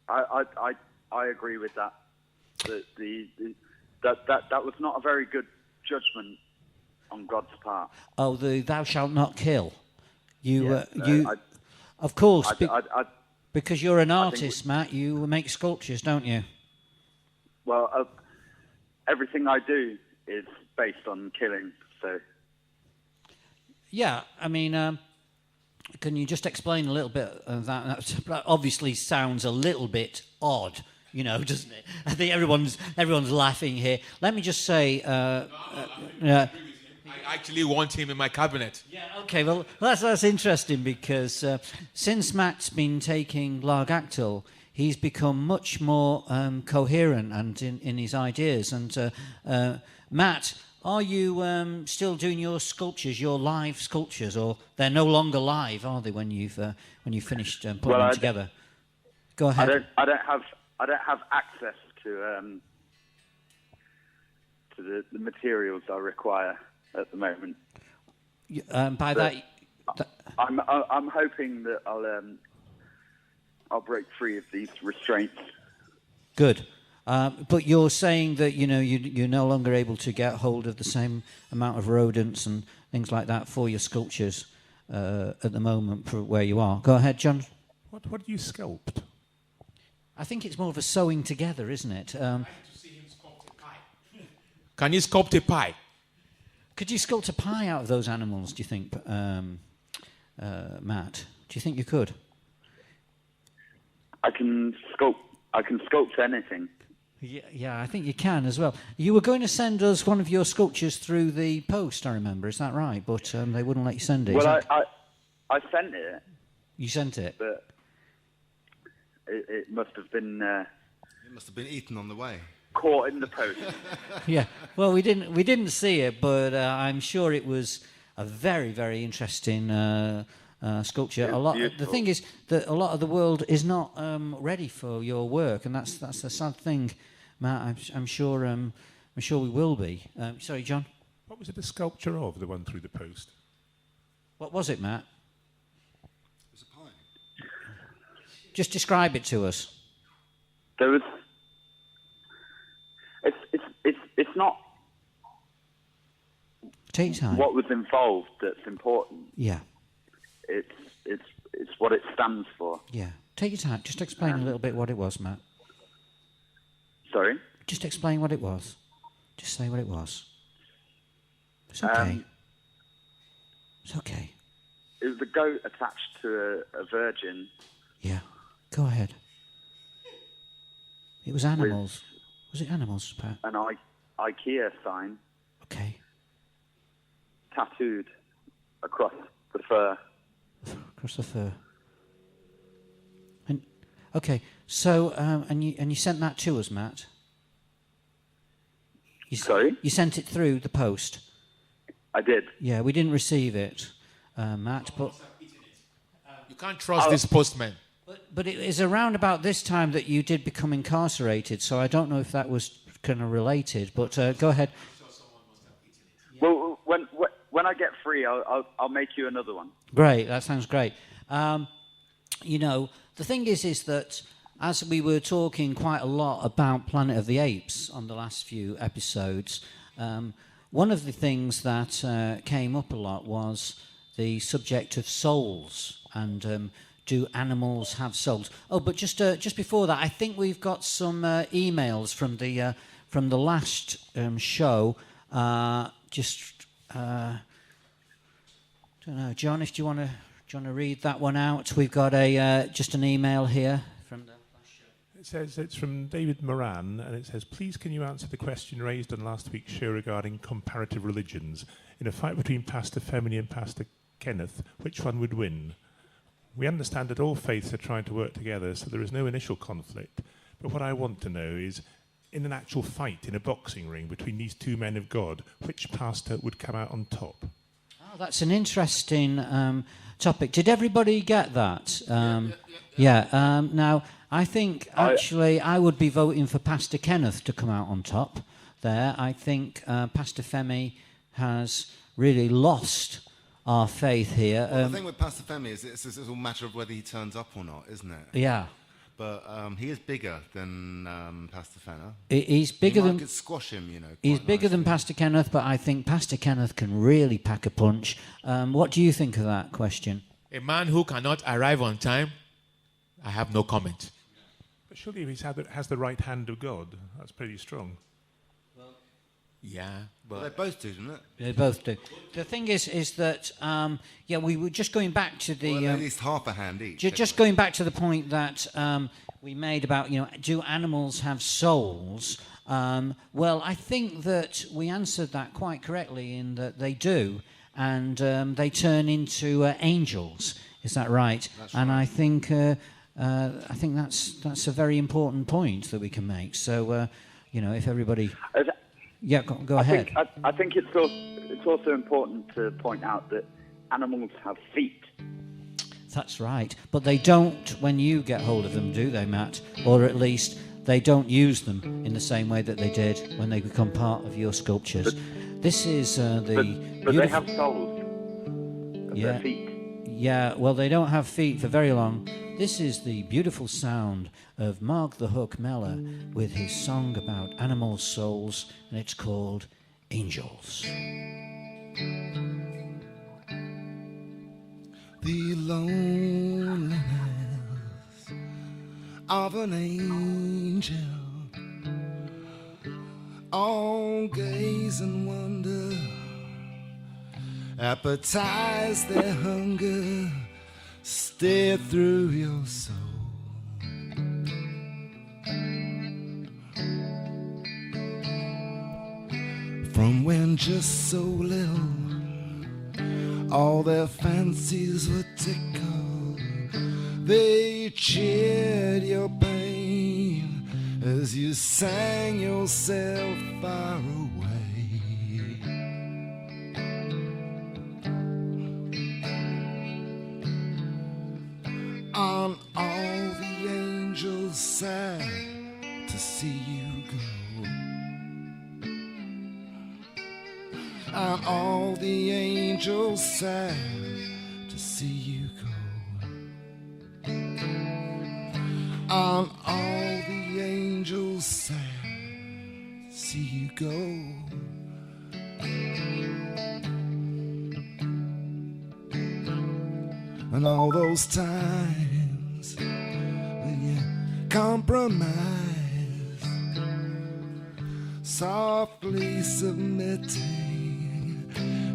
I agree with that. That was not a very good judgment on God's part. Oh, the thou shalt not kill. Of course, because you're an artist, Matt. You make sculptures, don't you? Well, everything I do is based on killing, so. Yeah, I mean, can you just explain a little bit of that? That obviously sounds a little bit odd, doesn't it? I think everyone's laughing here. Let me just say, I actually want him in my cabinet. Yeah. Okay. Well, that's interesting, because since Matt's been taking Largactyl, he's become much more coherent and in his ideas. And Matt, are you still doing your sculptures, your live sculptures, or they're no longer live, are they? When you've finished putting them together? Go ahead. I don't have access to the materials I require at the moment. By that, I'm hoping that I'll break free of these restraints. Good. But you're saying that you're no longer able to get hold of the same amount of rodents and things like that for your sculptures at the moment for where you are. Go ahead, John. What do you sculpt? I think it's more of a sewing together, isn't it? I'd like to see him sculpt a pie. Can you sculpt a pie? Could you sculpt a pie out of those animals, do you think, Matt? Do you think you could? I can sculpt anything. Yeah, I think you can as well. You were going to send us one of your sculptures through the post, I remember. Is that right? But they wouldn't let you send it. Well, I sent it. You sent it? But it must have been... It must have been eaten on the way. Caught in the post. Yeah. Well, we didn't see it, but I'm sure it was a very, very interesting sculpture. The thing is that a lot of the world is not ready for your work, and that's the sad thing Matt, I'm sure we will be. Sorry, John. What was it a sculpture of, the one through the post? What was it, Matt? It was a pine. Just describe it to us. There was. It's not Take your time. what was involved that's important. Yeah. It's what it stands for. Yeah. Take your time. Just explain a little bit what it was, Matt. Sorry? Just explain what it was. Just say what it was. It's okay. It's okay. It was a goat attached to a virgin. Yeah. Go ahead. It was animals. Was it animals, Pat? An IKEA sign Okay. tattooed across the fur. Across the fur. And okay. So and you sent that to us, Matt. Sorry? You sent it through the post. I did. Yeah, we didn't receive it, Matt. But You can't trust this postman. But it is around about this time that you did become incarcerated, so I don't know if that was kind of related. But go ahead. Well, when I get free, I'll make you another one. Great, that sounds great. You know, the thing is that as we were talking quite a lot about Planet of the Apes on the last few episodes, one of the things that came up a lot was the subject of souls and do animals have souls? Oh, but just before that, I think we've got some emails from the last show. Don't know, John, if do you want to read that one out? We've got just an email here from the last show. It says it's from David Moran, and it says, please can you answer the question raised on last week's show regarding comparative religions? In a fight between Pastor Femini and Pastor Kenneth, which one would win? We understand that all faiths are trying to work together, so there is no initial conflict. But what I want to know is, in an actual fight in a boxing ring between these two men of God, which pastor would come out on top? Oh, that's an interesting topic. Did everybody get that? Yeah. Now, I think actually I would be voting for Pastor Kenneth to come out on top there. I think Pastor Femi has really lost our faith here. Well, the thing with Pastor Femi is it's all a matter of whether he turns up or not, isn't it? Yeah. But he is bigger than Pastor Fenner. He's bigger than. Could squash him, you know. He's bigger than Pastor Kenneth, but I think Pastor Kenneth can really pack a punch. What do you think of that question? A man who cannot arrive on time, I have no comment. But surely if he has the right hand of God, that's pretty strong. Yeah, Well, but they both do, don't it? They both do. The thing is that we were just going back to the Well, at least half a hand each. just going back to the point that we made about do animals have souls? Well, I think that we answered that quite correctly in that they do, and they turn into angels. Is that right? That's and right. I think that's a very important point that we can make. So if everybody. Yeah, go ahead. I think it's also important to point out that animals have feet. That's right. But they don't when you get hold of them, do they, Matt? Or at least they don't use them in the same way that they did when they become part of your sculptures. This is But they have soles. Yeah. Their feet. Yeah, well, they don't have feet for very long. This is the beautiful sound of Mark the Hook Meller with his song about animal souls, and it's called Angels. The loneliness of an angel, all gaze and wonder, appetize their hunger, stare through your soul. From when just so little, all their fancies were tickled. They cheered your pain as you sang yourself far away. On all the angels' side, to see you go. And all the angels sad to see you go. And all the angels sad to see you go. And all those times when you compromise, softly submitting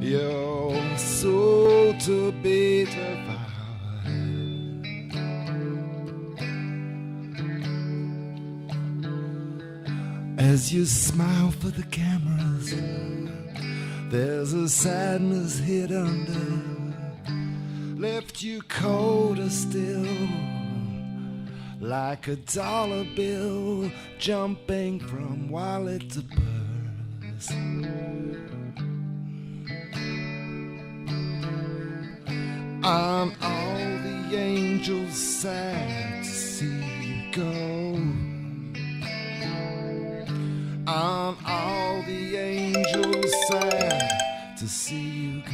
your soul to be devoured. As you smile for the cameras, there's a sadness hid under, left you colder still, like a dollar bill jumping from wallet to purse. And all the angels sad to see you go. And all the angels sad to see you go.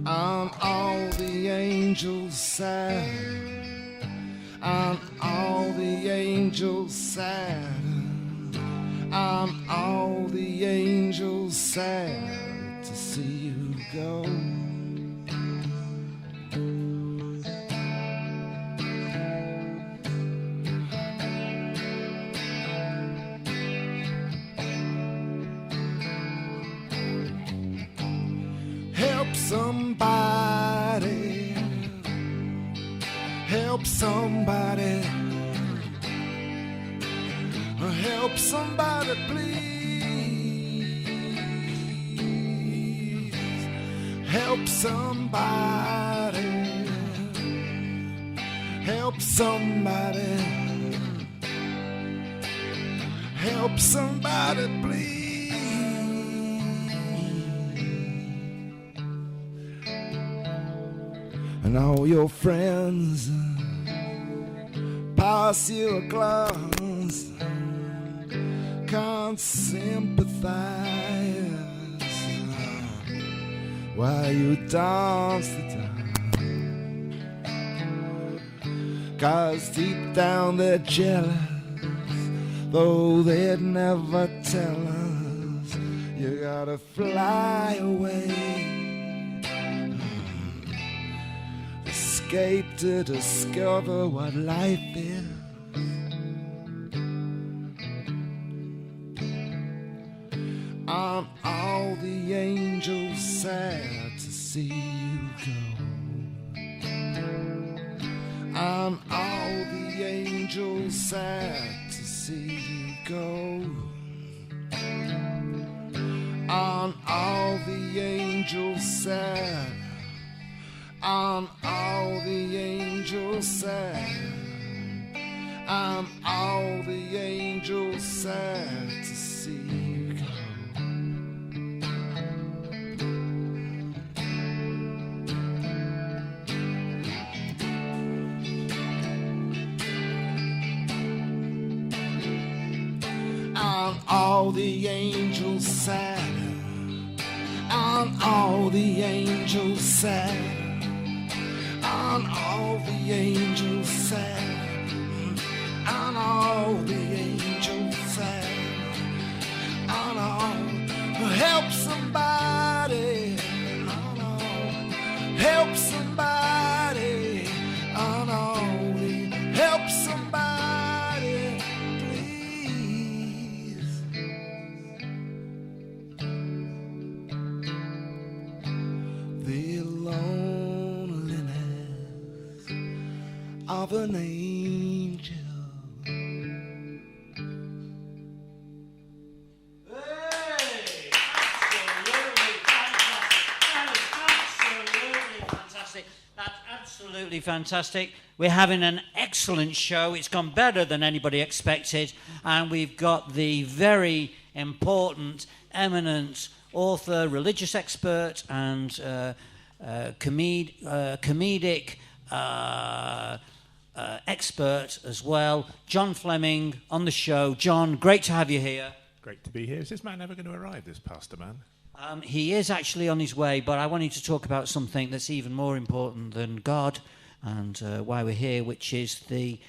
And all the angels sad. And all the angels sad. And all the angels sad to see you go. Help somebody, help somebody, help somebody, please. Help somebody, help somebody, help somebody, please. And all your friends pass you a glass, can't sympathize while you dance the dance. 'Cause deep down they're jealous, though they'd never tell us. You gotta fly away, escape to discover what life is. And all the angels sad to see you go. And all the angels sad to see you go. And all the angels sad. And all the angels sad. And all the angels sad to see you go. And all the angels sad. And all the angels sad. And all the angels sad. And all the angels sad. And all, help somebody. And all, help somebody. And all, help somebody, please. The loneliness of an angel. Hey! Absolutely fantastic. We're having an excellent show. It's gone better than anybody expected. And we've got the very important, eminent author, religious expert, and comedic expert as well, John Fleming, on the show. John, great to have you here. Great to be here. Is this man ever going to arrive, this pastor man? He is actually on his way, but I wanted to talk about something that's even more important than God and why we're here, which is the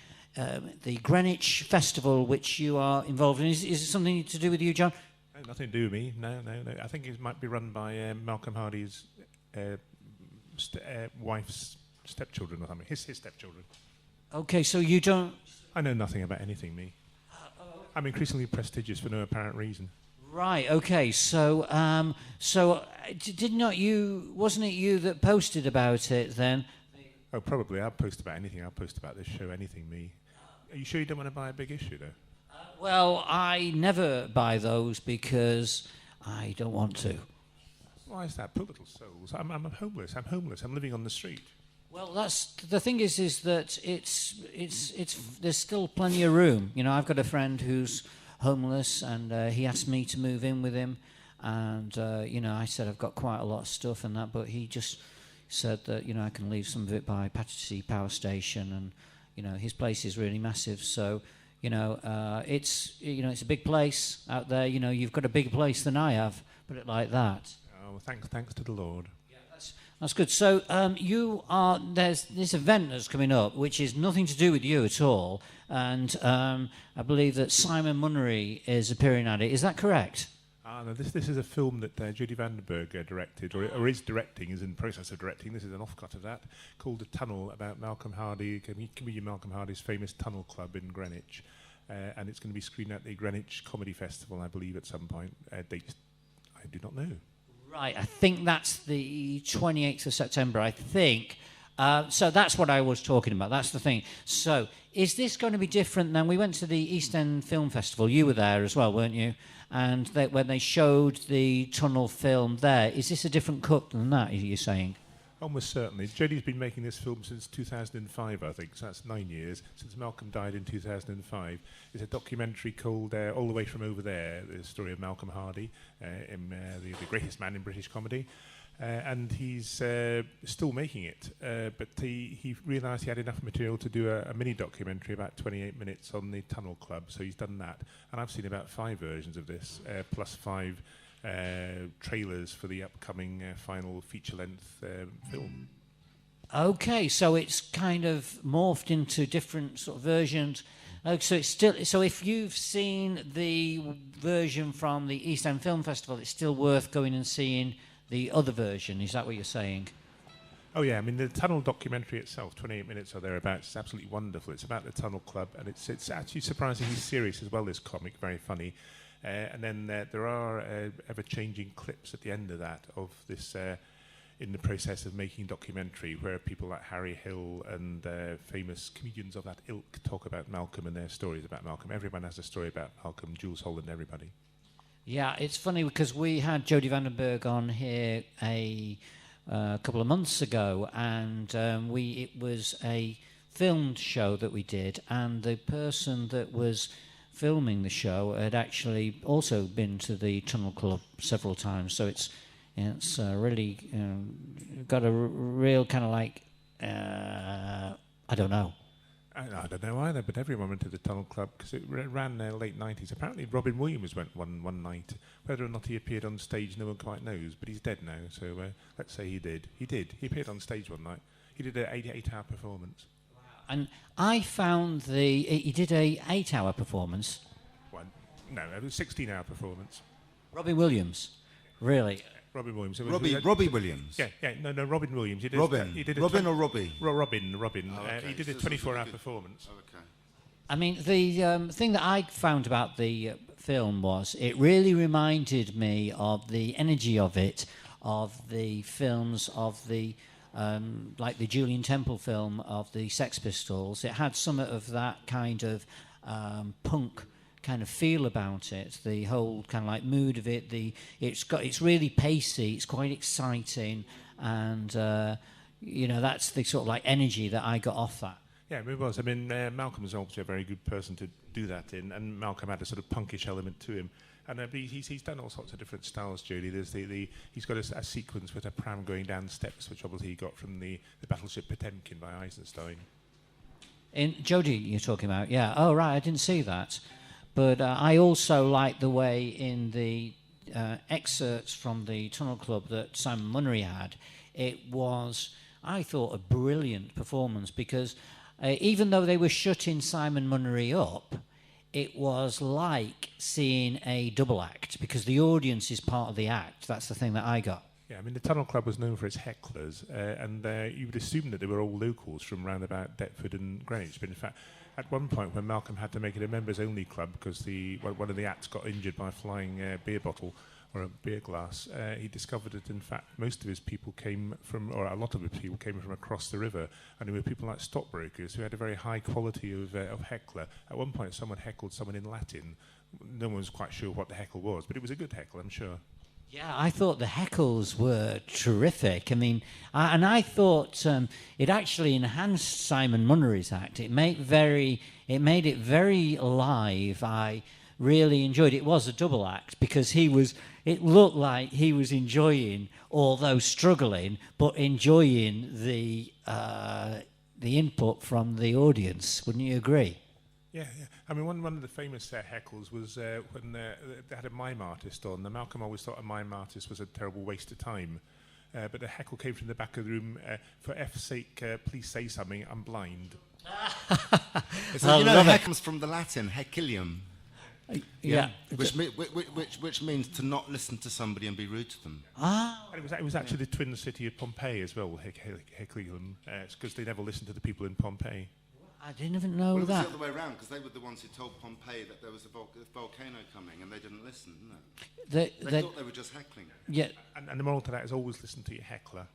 Greenwich Festival, which you are involved in. Is it something to do with you, John? No, nothing to do with me. No. I think it might be run by Malcolm Hardy's wife's stepchildren or something. His stepchildren. Okay, so you don't... I know nothing about anything, me. I'm increasingly prestigious for no apparent reason. Right. Okay. So, wasn't it you that posted about it then? Oh, probably. I'll post about anything. I'll post about this show, anything, me. Are you sure you don't want to buy a big issue, though? Well, I never buy those because I don't want to. Why is that? Poor little souls. I'm homeless. I'm living on the street. Well, that's the thing is that it's there's still plenty of room. You know, I've got a friend who's homeless, and he asked me to move in with him, and I said I've got quite a lot of stuff and that, but he just said that I can leave some of it by Battersea Power Station, and his place is really massive, so it's a big place out there. You've got a bigger place than I have, put it like that. Oh, thanks to the Lord. That's good. So there's this event that's coming up, which is nothing to do with you at all, and I believe that Simon Munnery is appearing at it. Is that correct? No, this is a film that Judy Vandenberg directed, or is directing, is in the process of directing. This is an offcut of that, called The Tunnel, about Malcolm Hardy, comedian Malcolm Hardy's famous Tunnel Club in Greenwich, and it's going to be screened at the Greenwich Comedy Festival, I believe, at some point. Dates, I do not know. Right, I think that's the 28th of September, I think. So that's what I was talking about. That's the thing. So is this going to be different than... We went to the East End Film Festival. You were there as well, weren't you? And when they showed the tunnel film there, is this a different cut than that, are you saying? Almost certainly. Jodie's been making this film since 2005, I think, so that's 9 years, since Malcolm died in 2005. It's a documentary called All the Way From Over There, the story of Malcolm Hardy, the greatest man in British comedy. And he's still making it, but he realised he had enough material to do a mini documentary about 28 minutes on the Tunnel Club, so he's done that. And I've seen about 5 versions of this, plus 5 trailers for the upcoming final feature-length film. Okay, so it's kind of morphed into different sort of versions. So it's still. So if you've seen the version from the East End Film Festival, it's still worth going and seeing the other version. Is that what you're saying? Oh yeah, I mean the Tunnel documentary itself, 28 minutes or thereabouts, is absolutely wonderful. It's about the Tunnel Club, and it's actually surprisingly serious as well. This comic, very funny. And then there are ever-changing clips at the end of that of this in the process of making documentary, where people like Harry Hill and famous comedians of that ilk talk about Malcolm and their stories about Malcolm. Everyone has a story about Malcolm, Jules Holland, everybody. Yeah, it's funny because we had Jodie Vandenberg on here a couple of months ago, and it was a filmed show that we did, and the person that was filming the show had actually also been to the Tunnel Club several times, so it's really got a real kind of like I don't know. I don't know either, but everyone went to the Tunnel Club because it ran late 90s. Apparently Robin Williams went one night. Whether or not he appeared on stage, no one quite knows, but he's dead now, so let's say he did. He appeared on stage one night. He did an 8-hour performance. And I found he did a 8-hour performance. No, it was a 16-hour performance. Robin Williams, really? Robin Williams. Robbie Williams. Yeah. No, Robin Williams. Robin. Robin or Robbie? Robin. Oh, okay. He did a 24-hour performance. Oh, okay. I mean, the thing that I found about the film was it really reminded me of the energy of it, of the films of the like the Julian Temple film of the Sex Pistols. It had some of that kind of punk kind of feel about it, the whole kind of like mood of it. It's really pacey, it's quite exciting, and that's the sort of like energy that I got off that. Yeah, it was. I mean, Malcolm was obviously a very good person to do that in, and Malcolm had a sort of punkish element to him. And he's done all sorts of different styles, Jodie. There's he's got a sequence with a pram going down steps, which obviously he got from the battleship Potemkin by Eisenstein. In Jody, you're talking about, yeah. Oh, right, I didn't see that. But I also like the way in the excerpts from the Tunnel Club that Simon Munnery had. It was, I thought, a brilliant performance because even though they were shutting Simon Munnery up, it was like seeing a double act because the audience is part of the act. That's the thing that I got. Yeah, I mean, the Tunnel Club was known for its hecklers, and you would assume that they were all locals from round about Deptford and Greenwich. But in fact, at one point when Malcolm had to make it a members-only club because one of the acts got injured by a flying beer bottle or a beer glass, he discovered that, in fact, most of his people came from, or a lot of his people came from across the river, and there were people like stockbrokers who had a very high quality of heckler. At one point, someone heckled someone in Latin. No one was quite sure what the heckle was, but it was a good heckle, I'm sure. Yeah, I thought the heckles were terrific. I mean, I thought it actually enhanced Simon Munnery's act. It made it very live. I really enjoyed it. It was a double act because it looked like he was enjoying, although struggling, but enjoying the input from the audience. Wouldn't you agree? Yeah, yeah. I mean, one of the famous heckles was when they had a mime artist on. Malcolm always thought a mime artist was a terrible waste of time. But the heckle came from the back of the room. For F's sake, please say something. I'm blind. So, you know, heck comes from the Latin, heckilium. Yeah. Which means to not listen to somebody and be rude to them. Ah. And it was actually the twin city of Pompeii as well, heckilium. It's because they never listened to the people in Pompeii. I didn't even know Well, it was that. the other way around, because they were the ones who told Pompeii that there was a volcano coming, and they didn't listen, didn't they? They thought they were just heckling. Yeah. And the moral to that is always listen to your heckler.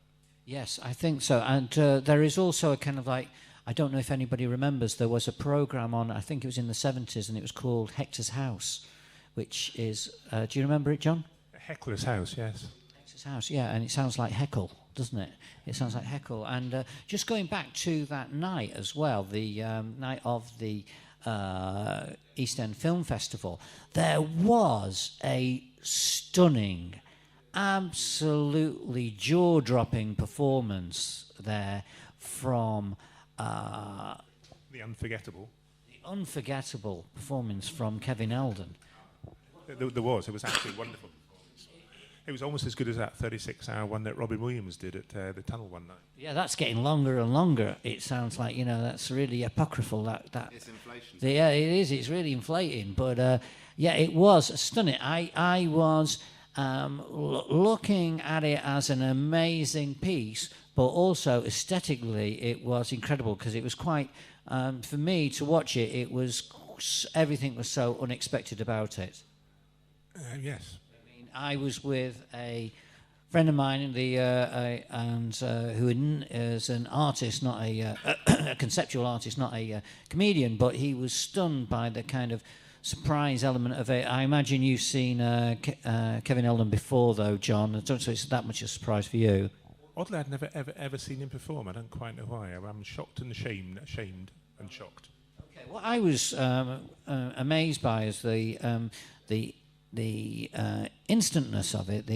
Yes, I think so. And there is also a kind of like, I don't know if anybody remembers, there was a program on, I think it was in the 70s, and it was called Hector's House, which is, do you remember it, John? Heckler's House, yes. Hector's House, yeah, and it sounds like heckle, doesn't it? It sounds like heckle. And just going back to that night as well, the night of the East End Film Festival, there was a stunning, absolutely jaw-dropping performance there from... The unforgettable. The unforgettable performance from Kevin Eldon. There was. It was absolutely wonderful. It was almost as good as that 36-hour one that Robin Williams did at the Tunnel one night. Yeah, that's getting longer and longer. It sounds like, that's really apocryphal. That It's inflation. Yeah, it is. It's really inflating. But, yeah, it was stunning. I was looking at it as an amazing piece, but also aesthetically it was incredible because it was quite, for me to watch it, everything was so unexpected about it. Yes. I was with a friend of mine, who is an artist, not a conceptual artist, not a comedian, but he was stunned by the kind of surprise element of it. I imagine you've seen Kevin Eldon before, though, John. I don't know if it's that much a surprise for you. Oddly, I'd never ever seen him perform. I don't quite know why. I'm shocked and ashamed and shocked. Okay, what I was amazed by is the instantness of it,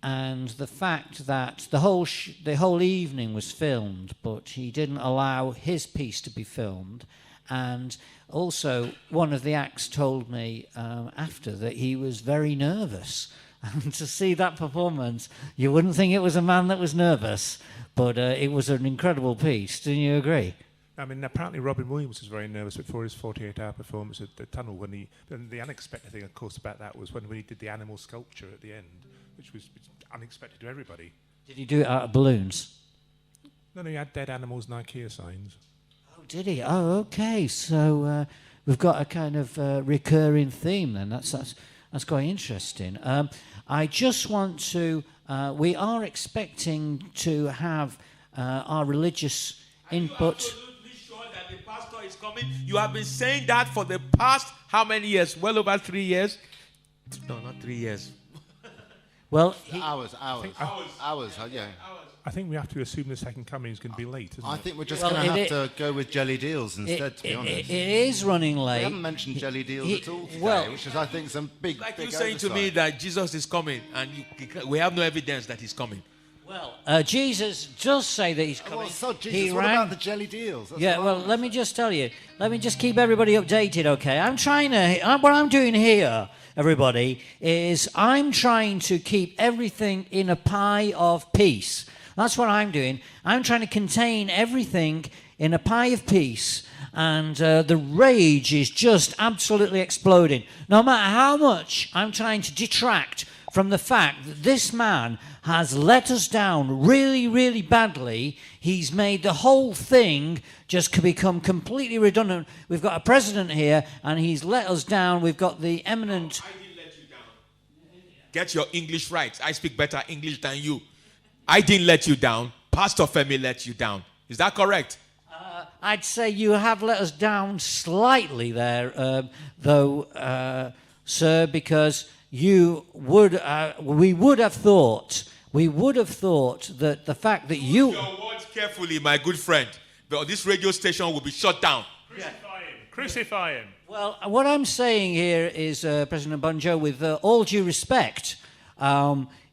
and the fact that the whole evening was filmed, but he didn't allow his piece to be filmed. And also, one of the acts told me after that he was very nervous. And to see that performance, you wouldn't think it was a man that was nervous, but it was an incredible piece. Didn't you agree? I mean, apparently Robin Williams was very nervous before his 48-hour performance at the Tunnel. And the unexpected thing, of course, about that was when he did the animal sculpture at the end, which was unexpected to everybody. Did he do it out of balloons? No, he had dead animals and IKEA signs. Oh, did he? Oh, okay. So we've got a kind of recurring theme then. That's quite interesting. I just want to... we are expecting to have our religious input... The pastor is coming. You have been saying that for the past how many years? Well over 3 years. No, not 3 years. Well, hours. Yeah. I think we have to assume the second coming is going to be late, isn't it? I think we're just going to have to go with jelly deals instead, to be honest. It is running late. We haven't mentioned jelly deals at all today, which is, I think, some big Like big you saying to me that Jesus is coming and we have no evidence that he's coming. Well, Jesus does say that he's coming. Well, so Jesus, what about the jelly deals? That's Let me just tell you. Let me just keep everybody updated, okay? What I'm doing here, everybody, is I'm trying to keep everything in a pie of peace. That's what I'm doing. I'm trying to contain everything in a pie of peace, and the rage is just absolutely exploding. No matter how much I'm trying to detract from the fact that this man has let us down really, really badly. He's made the whole thing just become completely redundant. We've got a president here, and he's let us down. We've got the eminent... I didn't let you down. Get your English right. I speak better English than you. I didn't let you down. Pastor Femi let you down. Is that correct? I'd say you have let us down slightly there, though, sir, because... we would have thought that the fact that you... Use your words carefully, my good friend. But this radio station will be shut down. Crucify him. Well, what I'm saying here is, President Bunjo, with all due respect,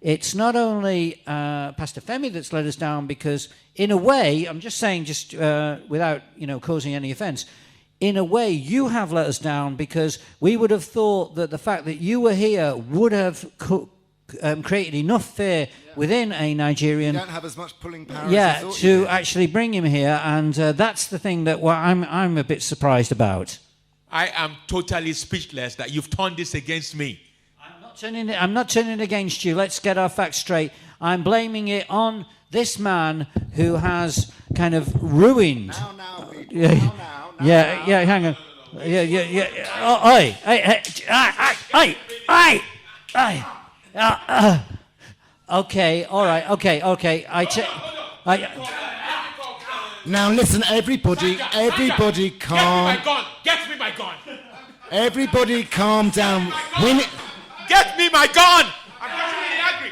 it's not only Pastor Femi that's let us down, because in a way, I'm just saying, without causing any offence, in a way, you have let us down, because we would have thought that the fact that you were here would have created enough fear within a Nigerian... You don't have as much pulling power as you thought to you did. actually bring him here, and that's the thing that I'm a bit surprised about. I am totally speechless that you've turned this against me. I'm not turning it against you. Let's get our facts straight. I'm blaming it on this man who has kind of ruined... Now, people. Now. Hang on. Okay, all right, okay. Now listen, everybody calm. Get me my gun. Everybody calm down. Get me my gun. I'm really angry.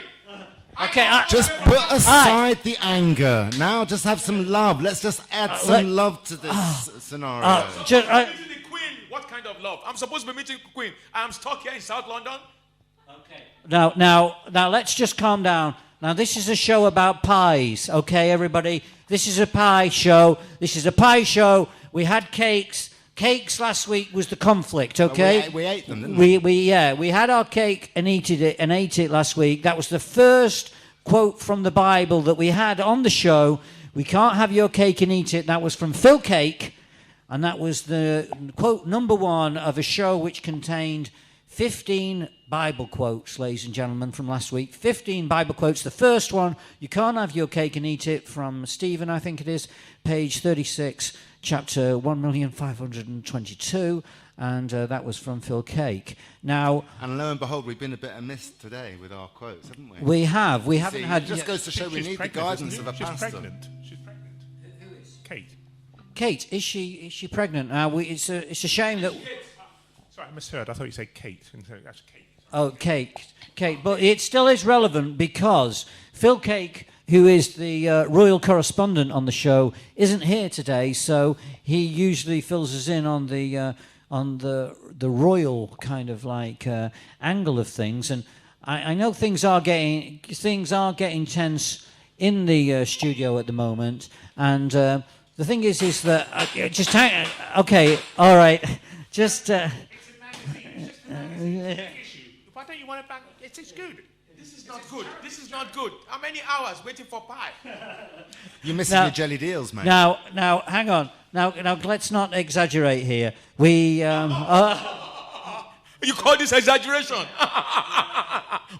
Okay, just put aside the anger. Now just have some love. Let's just add some love to this scenario. Meeting the Queen. What kind of love? I'm supposed to be meeting the Queen. I'm stuck here in South London. Okay. Now, let's just calm down. Now, this is a show about pies, okay, everybody? This is a pie show. We had cakes. Cakes last week was the conflict, okay? We ate them, didn't we? We had our cake and ate it last week. That was the first quote from the Bible that we had on the show. We can't have your cake and eat it. That was from Phil Cake, and that was the quote number one of a show which contained 15 Bible quotes, ladies and gentlemen, from last week. 15 Bible quotes. The first one, you can't have your cake and eat it, from Stephen, I think it is, page 36, chapter 1,522, and that was from Phil Cake. Now, and lo and behold, we've been a bit amiss today with our quotes, haven't we? We have. We haven't had... It just goes to show we need the guidance of a pastor. She's pregnant. Who is? Kate. Kate, is she pregnant? Now, it's a shame that... Sorry, I misheard. I thought you said Kate. That's Kate. Oh, Kate. But it still is relevant, because Phil Cake, who is the royal correspondent on the show, isn't here today, so he usually fills us in on the royal kind of like angle of things. And I know things are getting tense in the studio at the moment. And the thing is that just hang. Okay, all right, just. It's a magazine. Why don't you want it back? It's good. This is not good. How many hours waiting for pie? You're missing your jelly deals, mate. Now, hang on. Now, let's not exaggerate here. We. You call this exaggeration?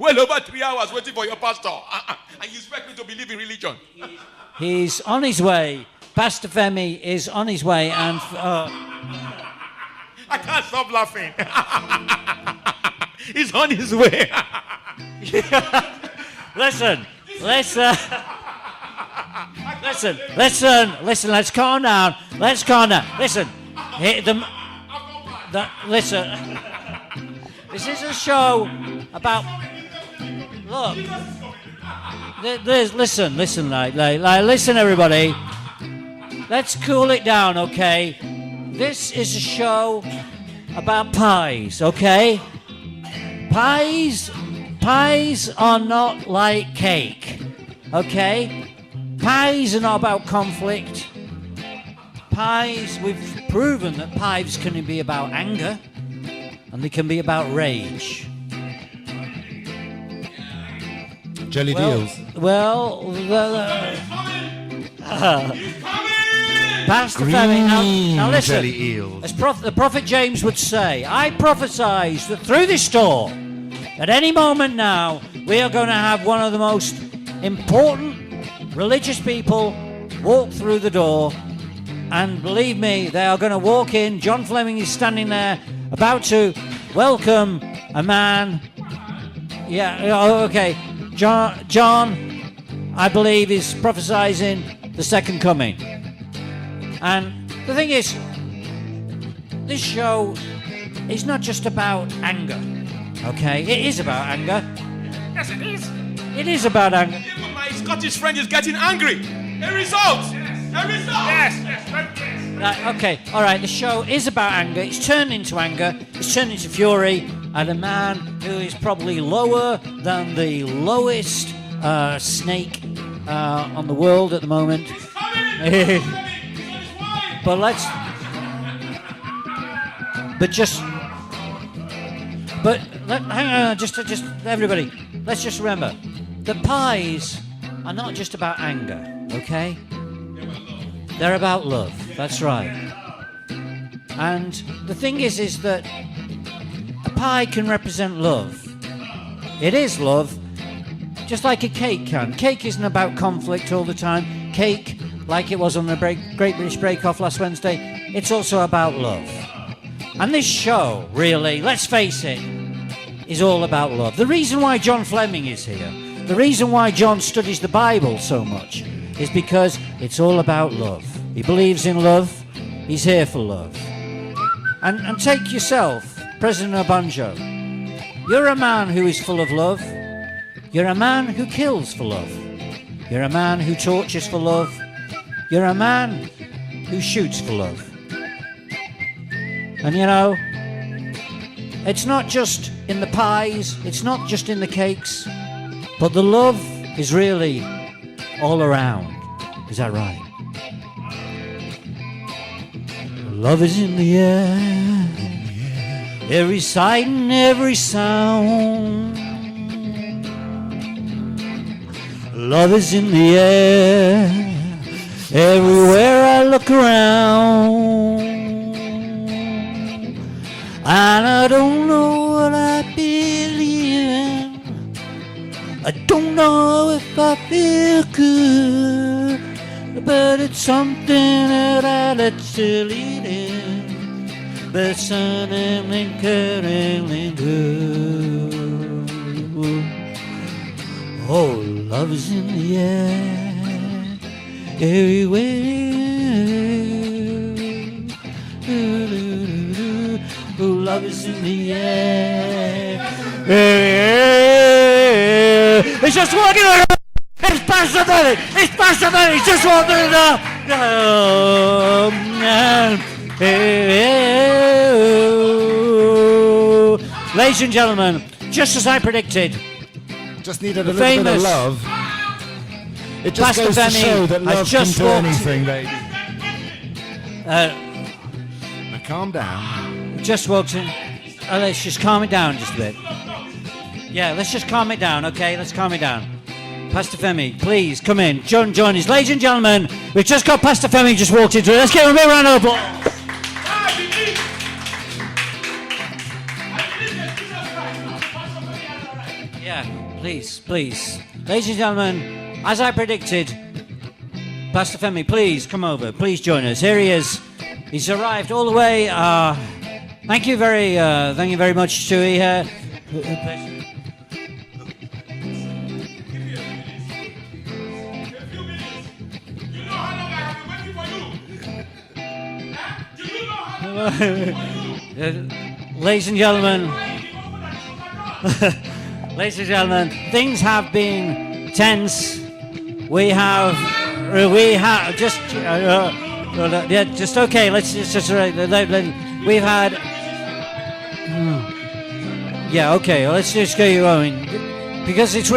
Well, over 3 hours waiting for your pastor, and you expect me to believe in religion? He's on his way. Pastor Femi is on his way, and. I can't stop laughing. He's on his way. Listen. Let's calm down. Listen. Listen. This is a show about. Look. Listen, listen, everybody. Let's cool it down, okay? This is a show about pies, okay? Pies are not like cake, Okay? Pies are not about conflict. Pies, we've proven that pies can be about anger and they can be about rage. Jelly deals. Well, Pastor Femi, now listen, jelly eels. as the Prophet James would say, I prophesy that through this door, at any moment now, we are going to have one of the most important religious people walk through the door, and believe me, they are going to walk in. John Fleming is standing there, about to welcome a man. Okay. John, I believe, is prophesizing the second coming. And the thing is, this show is not just about anger, okay? It is about anger. Yes, it is. It is about anger. Even my Scottish friend is getting angry. A result. A result. Yes. Right, okay, all right, the show is about anger. It's turned into anger. It's turned into fury. And a man who is probably lower than the lowest snake on the world at the moment. Hang on, just everybody, let's just remember, the pies are not just about anger, okay? They're about love, that's right. And the thing is that a pie can represent love. It is love, just like a cake can. Cake isn't about conflict all the time. Cake, like it was on the Great British Break Off last Wednesday, it's also about love. And this show, really, let's face it, is all about love. The reason why John Fleming is here, the reason why John studies the Bible so much, is because it's all about love. He believes in love. He's here for love. And take yourself, President Obanjo. You're a man who is full of love. You're a man who kills for love. You're a man who tortures for love. You're a man who shoots for love. And you know, it's not just in the pies, it's not just in the cakes, but the love is really all around. Is that right? Love is in the air, every sight and every sound. Love is in the air, everywhere I look around. And I don't know what I believe in. I don't know if I feel good, but it's something that I let you lead in. But something currently good. Oh, love is in the air, everywhere. Oh, love is in the air. It's just walking around. It's Pastor Benny. It's Pastor Benny. It's just walking around. Ladies and gentlemen, just as I predicted, just needed a little bit of love. It just Pastor goes Benny to show that love can do anything, lady. Now calm down. Just walked in. Let's just calm it down just a bit. Yeah, let's just calm it down, okay? Let's calm it down. Pastor Femi, please come in. Join us. Ladies and gentlemen, we've just got Pastor Femi just walked into it. Let's give him a big round of applause. Yeah, please. Ladies and gentlemen, as I predicted, Pastor Femi, please come over. Please join us. Here he is. He's arrived all the way. Thank you very much, Stewie. Ladies and gentlemen, things have been tense. We have just okay. Let's just we've had. Yeah, okay. Let's just go going. because it's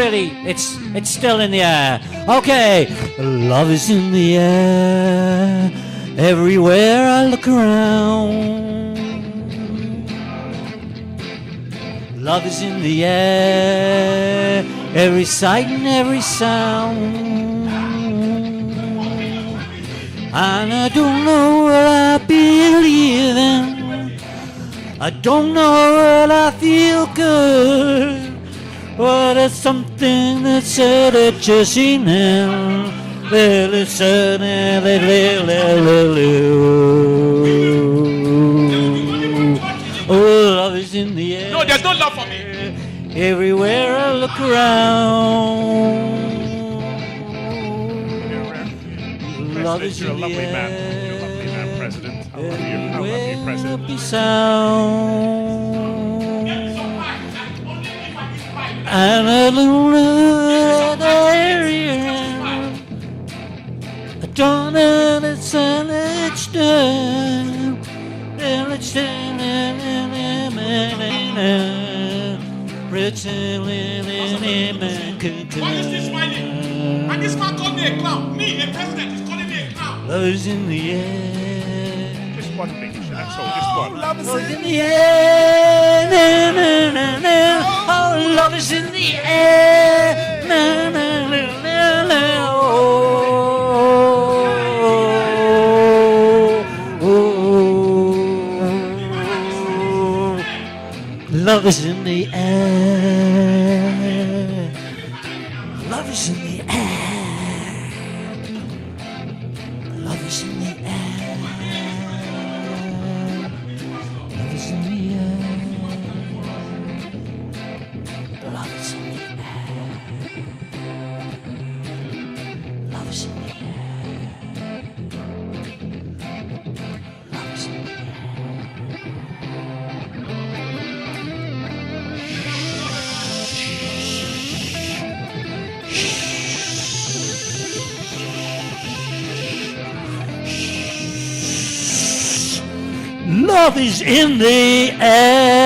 still in the air. Okay, love is in the air. Everywhere I look around, love is in the air. Every sight and every sound, and I don't know what I believe in. I don't know what I feel good, but it's something that said it just ain't now. Oh, love is in the air. No, there's no love for me. Everywhere I look around, love is You're a in the lovely man. air. You're a lovely man, President. I love you, President. Be sound. And I don't know the area. I don't understand it's done. And it's done. Why is this smiling? And this man called me a clown. Me, a president, is calling me a clown. Love is in the air. Just one thing, that's all. Just one. Love is Love is in the air. Na, na, na, na. Oh, love is in the air. Na, na, na, na, na. Oh. Love is in the air. Love is in the air. Love is in the air. Love is in the air. Love is in the air. Love is in the air. Love is in the air. Love is in the air.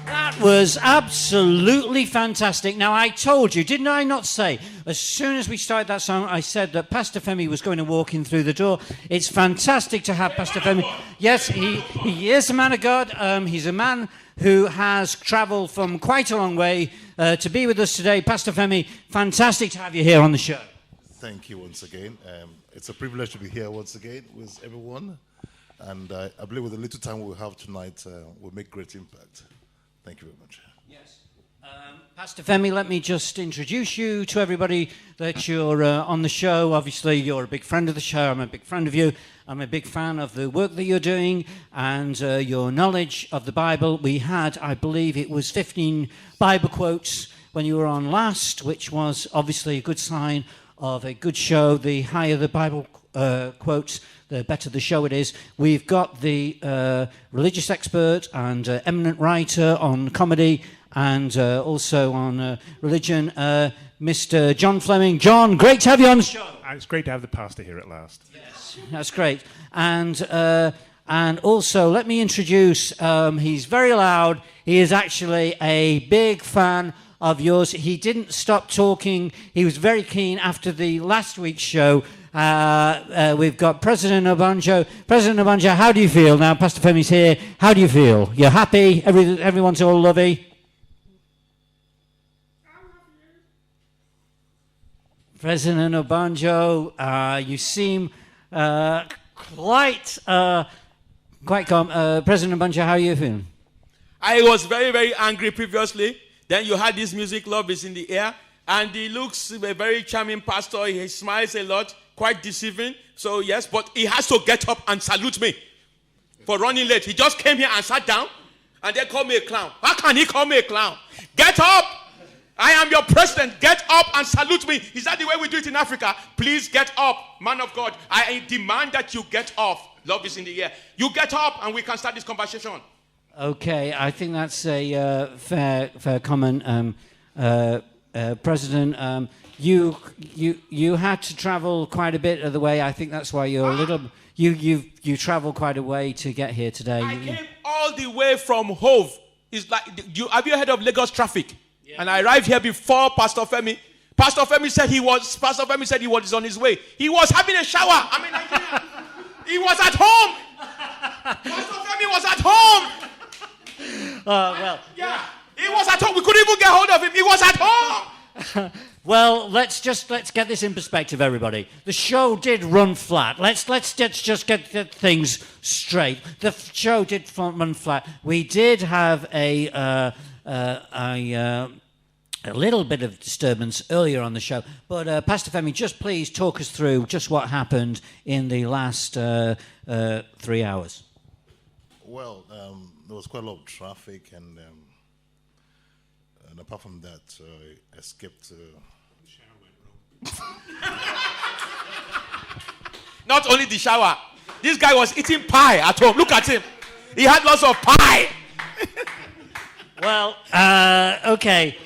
That was absolutely fantastic. Now, I told you, didn't I not say, as soon as we started that song, I said that Pastor Femi was going to walk in through the door. It's fantastic to have Pastor Femi. Yes, he is a man of God. He's a man who has travelled from quite a long way to be with us today. Pastor Femi, fantastic to have you here on the show. Thank you once again. It's a privilege to be here once again with everyone. And I believe with the little time we'll have tonight, we'll make great impact. Thank you very much. Yes. Pastor Femi, let me just introduce you to everybody that you're on the show. Obviously, you're a big friend of the show. I'm a big friend of you. I'm a big fan of the work that you're doing and your knowledge of the Bible. We had, I believe it was 15 Bible quotes when you were on last, which was obviously a good sign of a good show. The higher the Bible quotes, the better the show it is. We've got the religious expert and eminent writer on comedy and also on religion, Mr. John Fleming. John, great to have you on the show. It's great to have the pastor here at last. Yes, that's great. And also, let me introduce, he's very loud. He is actually a big fan of yours. He didn't stop talking. He was very keen after the last week's show. We've got President Obanjo. President Obanjo, how do you feel now? Pastor Femi's here. How do you feel? You're happy? Everyone's all lovey? President Obanjo, you seem quite calm. President Obanjo, how are you feeling? I was very, very angry previously. Then you had this music, Love is in the Air. And he looks a very charming pastor. He smiles a lot, quite deceiving. So, yes, but he has to get up and salute me for running late. He just came here and sat down and then called me a clown. How can he call me a clown? Get up! I am your president. Get up and salute me. Is that the way we do it in Africa? Please get up, man of God. I demand that you get off. Love is in the air. You get up and we can start this conversation. Okay, I think that's a fair comment. President, you had to travel quite a bit of the way. I think that's why you're a little. You traveled quite a way to get here today. I came all the way from Hove. It's like, have you heard of Lagos traffic? Yeah. And I arrived here before Pastor Femi. Pastor Femi said he was on his way. He was having a shower. I'm in Nigeria. He was at home. Pastor Femi was at home. Well. Yeah. He was at home. We couldn't even get hold of him. He was at home. Well, let's get this in perspective, everybody. The show did run flat. Let's just get things straight. The show did run flat. We did have a little bit of disturbance earlier on the show, but Pastor Femi, just please talk us through just what happened in the last 3 hours. Well, there was quite a lot of traffic, and apart from that, I escaped. The shower went wrong. Not only the shower, this guy was eating pie at home. Look at him. He had lots of pie. Well, okay.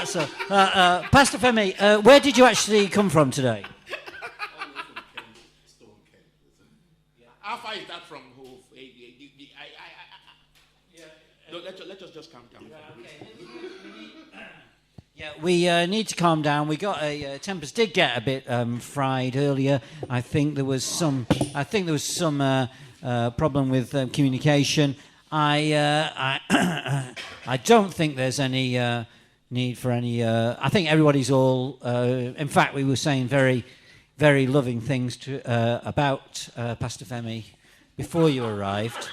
So, Pastor Femi, where did you actually come from today? How far is that from Hove? Let us just calm down. Yeah, we need to calm down. We got tempers did get a bit fried earlier. I think there was some problem with communication. I don't think there's any need for any. I think everybody's all. In fact, we were saying very, very loving things about Pastor Femi before you arrived.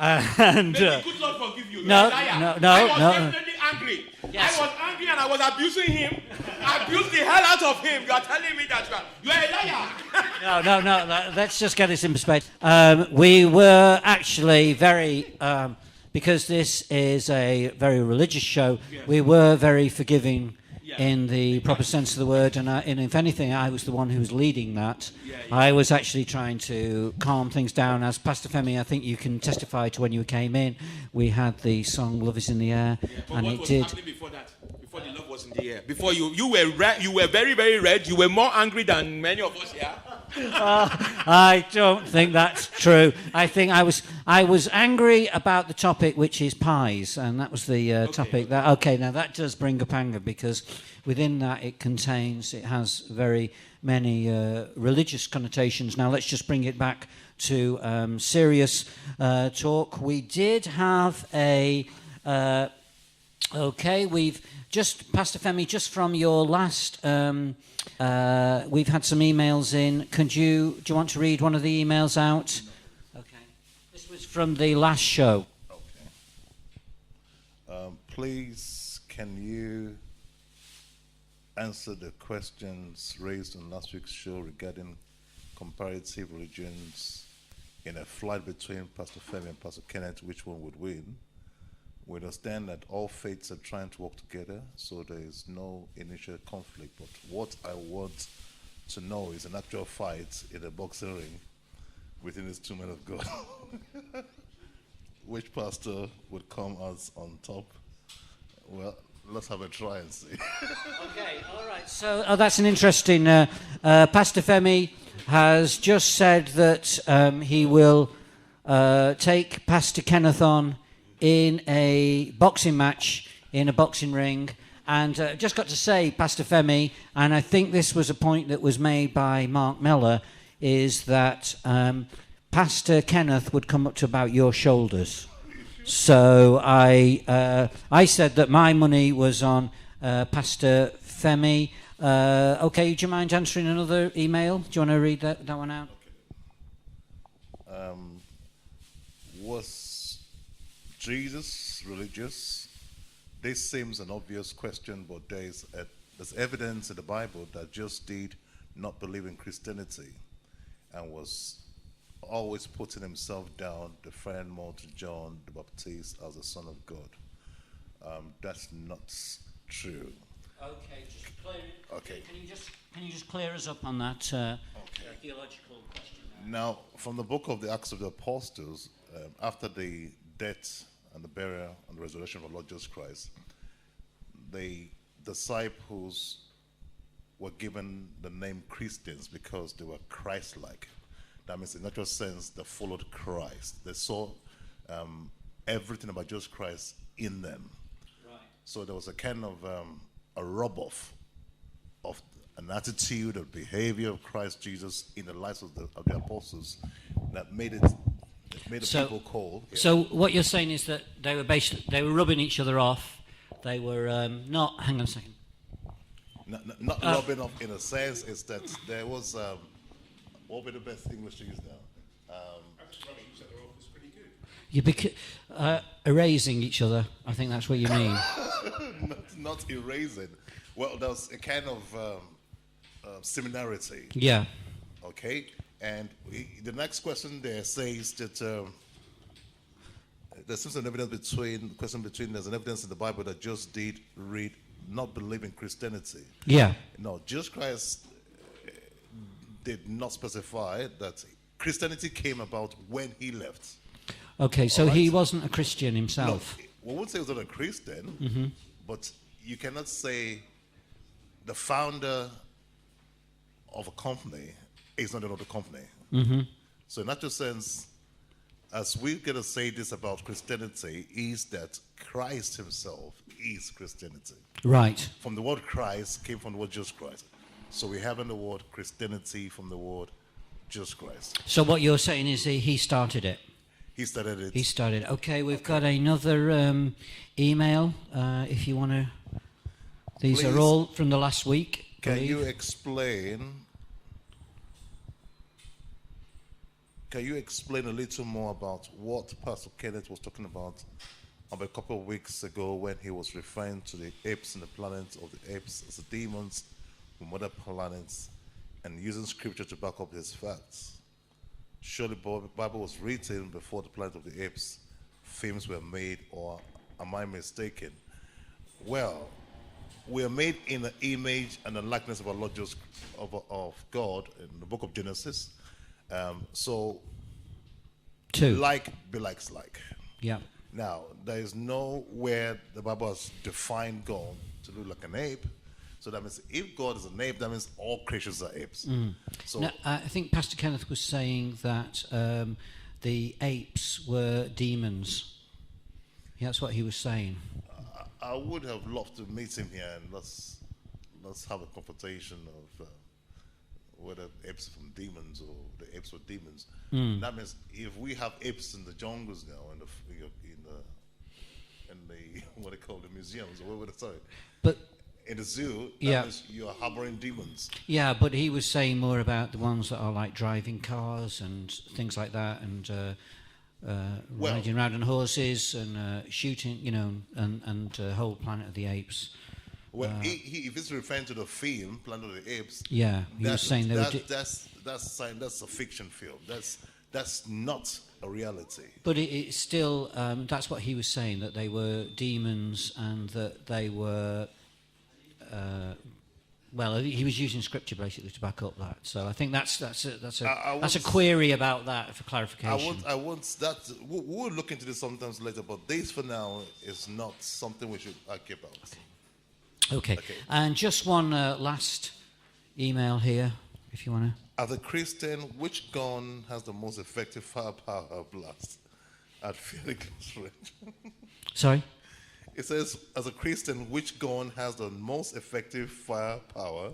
And May the good Lord forgive you. No. I was definitely angry. Yes. I was angry and I was abusing him. I abused the hell out of him. You are telling me that you are a liar. No. Let's just get this in perspective. We were actually very, because this is a very religious show, yes. We were very forgiving in the proper sense of the word. And if anything, I was the one who was leading that. I was actually trying to calm things down. As Pastor Femi, I think you can testify to when you came in, we had the song "Love Is in the Air," and what it was did. Happening before that? Before the love was in the air. Before you were very, very red. You were more angry than many of us here. I don't think that's true. I think I was angry about the topic, which is pies, and that was the topic. Now that does bring up anger, because within that it has very many religious connotations. Now let's just bring it back to serious talk. We did have we've just, Pastor Femi, just from your last, we've had some emails in. Do you want to read one of the emails out? Okay. This was from the last show. Okay. Please, can you answer the questions raised in last week's show regarding comparative religions in a fight between Pastor Femi and Pastor Kenneth? Which one would win? We understand that all faiths are trying to work together, so there is no initial conflict. But what I want to know is an actual fight in a boxing ring within these two men of God. Which pastor would come as on top? Well, let's have a try and see. Okay, all right. So that's an interesting. Pastor Femi has just said that he will take Pastor Kenneth on in a boxing match in a boxing ring. And just got to say, Pastor Femi, and I think this was a point that was made by Mark Meller, is that Pastor Kenneth would come up to about your shoulders. So I said that my money was on Pastor Femi. Okay, do you mind answering another email? Do you want to read that one out? Okay. Was Jesus religious? This seems an obvious question, but there's evidence in the Bible that Jesus did not believe in Christianity and was always putting himself down, deferring more to John the Baptist as the Son of God. That's not true. Okay, just clear. Okay. Can you just clear us up on that theological question? Now, from the book of the Acts of the Apostles, after the death and the burial and the resurrection of our Lord Jesus Christ, they disciples were given the name Christians because they were Christ-like. That means in a natural sense, they followed Christ. They saw everything about Jesus Christ in them. Right. So there was a kind of a rub-off of an attitude, a behavior of Christ Jesus in the lives of the apostles that made the people cold. Yeah. So what you're saying is that they were rubbing each other off. They were not. Hang on a second. Not rubbing off in a sense. Is that there was what would be the best English to use now? Rubbing each other off is pretty good. You erasing each other. I think that's what you mean. not erasing. Well, there's a kind of similarity. Yeah. Okay. And the next question there says that there seems an evidence there's an evidence in the Bible that just did read not believe in Christianity. Yeah. No, Jesus Christ did not specify that Christianity came about when he left. Okay, so right? He wasn't a Christian himself. No, we wouldn't say he was not a Christian, but you cannot say the founder of a company is not another company. So in that sense, as we're going to say this about Christianity, is that Christ himself is Christianity. Right. From the word Christ came from the word Jesus Christ. So we have in the word Christianity from the word Jesus Christ. So what you're saying is he started it? He started it. He started it. Okay, we've got another email, if you want to... These Please, are all from the last week. Can you explain a little more about what Pastor Kenneth was talking about a couple of weeks ago when he was referring to the apes and the planets of the apes as the demons from other planets and using scripture to back up his facts? Surely the Bible was written before the planet of the apes films were made, or am I mistaken? Well, we are made in the image and the likeness of our Lord Jesus, of God in the book of Genesis. So, like belikes like. Yeah. Now, there is nowhere the Bible has defined God to look like an ape. So that means if God is an ape, that means all creatures are apes. So now, I think Pastor Kenneth was saying that the apes were demons. Yeah, that's what he was saying. I would have loved to meet him here and let's have a confrontation of whether apes are from demons or the apes were demons. That means if we have apes in the jungles now, in the what they call the museums, or what sorry, but in the zoo, that means you are harboring demons. Yeah, but he was saying more about the ones that are like driving cars and things like that, and riding around on horses and shooting, and whole Planet of the Apes. Well, if he's referring to the film Planet of the Apes, yeah, he was saying that's a fiction film. That's not a reality. But it's still that's what he was saying, that they were demons and that they were. Well, he was using scripture basically to back up that. So I think that's a query about that for clarification. I want that. We'll look into this sometimes later, but this for now is not something we should argue about. Okay. And just one last email here, if you want to. As a Christian, which gun has the most effective firepower blast at fairly close range? Sorry? It says, as a Christian, which gun has the most effective firepower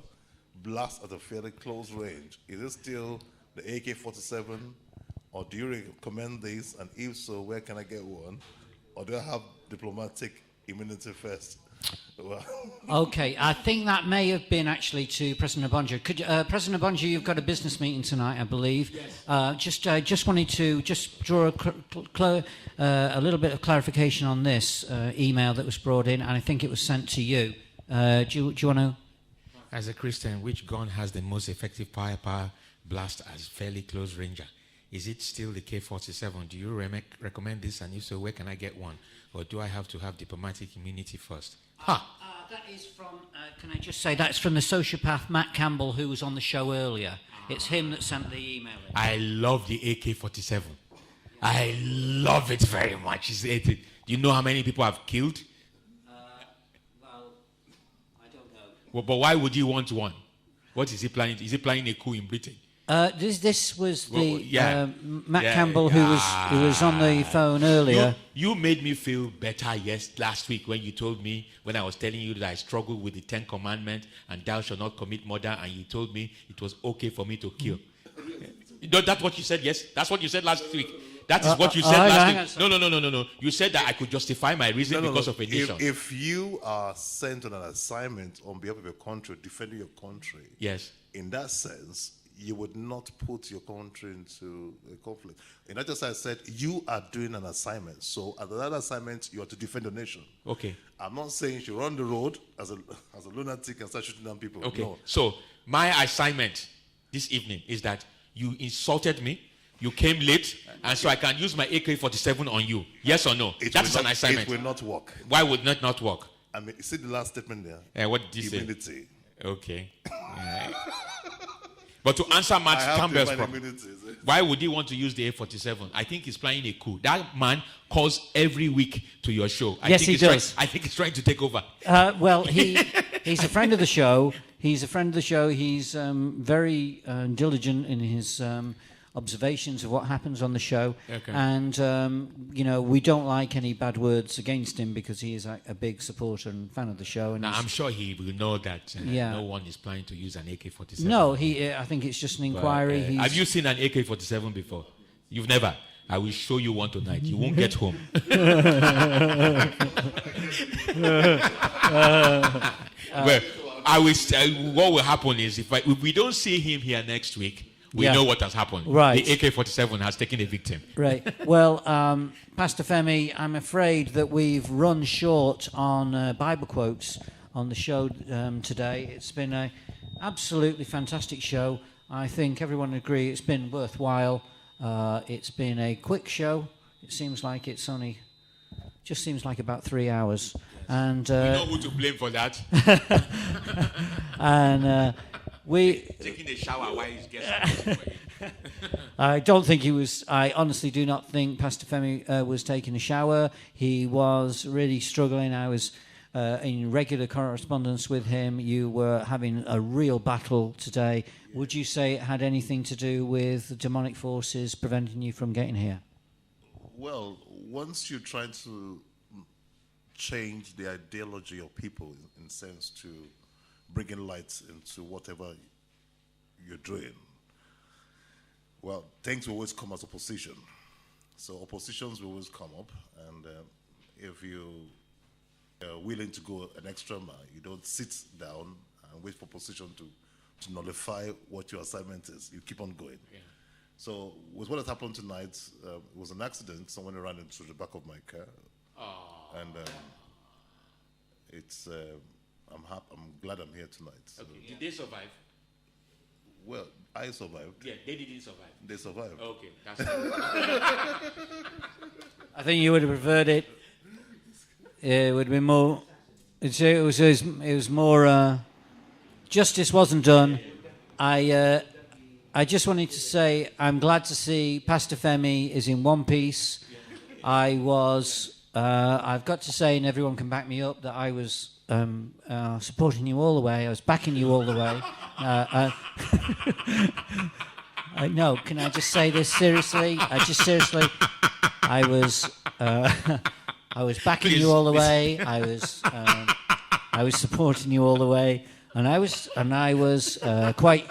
blast at a fairly close range? Is it still the AK-47, or do you recommend this? And if so, where can I get one? Or do I have diplomatic immunity first? Well. Okay, I think that may have been actually to President Obonjo. President Obonjo, you've got a business meeting tonight, I believe. Yes. Just wanted to draw a little bit of clarification on this email that was brought in, and I think it was sent to you. Do you want to? As a Christian, which gun has the most effective firepower blast as fairly close ranger? Is it still the K-47? Do you recommend this? And if so, where can I get one? Or do I have to have diplomatic immunity first? That is from, can I just say, that's from the sociopath Matt Campbell, who was on the show earlier. It's him that sent the email in. I love the AK-47. I love it very much. Do you know how many people I've killed? Well, Well, but why would you want one? What is he planning? Is he planning a coup in Britain? This was Matt Campbell who was on the phone earlier. You made me feel better last week when you told me, when I was telling you that I struggled with the 10 Commandments and thou shalt not commit murder, and you told me it was okay for me to kill. That's what you said, yes? That's what you said last week. That is what you said last week. No. You said that I could justify my reason because of a nation. If you are sent on an assignment on behalf of your country, defending your country, yes, in that sense, you would not put your country into a conflict. And I said, you are doing an assignment. So at that assignment, you are to defend the nation. Okay. I'm not saying you should run the road as a lunatic and start shooting down people. Okay. No. So my assignment this evening is that you insulted me, you came late, and so I can use my AK-47 on you. Yes or no? That's an assignment. It will not work. Why would that not work? I mean, see the last statement there? What did you say? Humility. Okay. But to answer Matt Campbell's problem, why would he want to use the A-47? I think he's planning a coup. That man calls every week to your show. Yes, he does. I think he's trying to take over. Well, he's a friend of the show. He's very diligent in his observations of what happens on the show. Okay. And, we don't like any bad words against him because he is a big supporter and fan of the show. And now, I'm sure he will know that no one is planning to use an AK-47. No, I think it's just an inquiry. Have you seen an AK-47 before? You've never? I will show you one tonight. You won't get home. Well, what will happen is if we don't see him here next week, we know what has happened. Right. The AK-47 has taken a victim. Right. Well, Pastor Femi, I'm afraid that we've run short on Bible quotes on the show today. It's been an absolutely fantastic show. I think everyone would agree it's been worthwhile. It's been a quick show. It seems like it's just seems like about 3 hours. And you know who to blame for that? And taking a shower while he's getting. I don't think he was. I honestly do not think Pastor Femi was taking a shower. He was really struggling. I was in regular correspondence with him. You were having a real battle today. Would you say it had anything to do with demonic forces preventing you from getting here? Well, once you try to change the ideology of people in sense to bringing light into whatever you're doing, well, things will always come as opposition. So oppositions will always come up, and if you are willing to go an extra mile, you don't sit down and wait for opposition to nullify what your assignment is. You keep on going. Yeah. So with what has happened tonight, it was an accident. Someone ran into the back of my car. And I'm glad I'm here tonight. So. Okay. Did they survive? Well, I survived. Yeah, they didn't survive. They survived. Okay, that's I think you would have preferred it. It would have been more. It was more. Justice wasn't done. I just wanted to say I'm glad to see Pastor Femi is in one piece. I've got to say, and everyone can back me up, that I was supporting you all the way. I was backing you all the way. No, can I just say this seriously? I was backing you all the way. I was supporting you all the way, and I was quite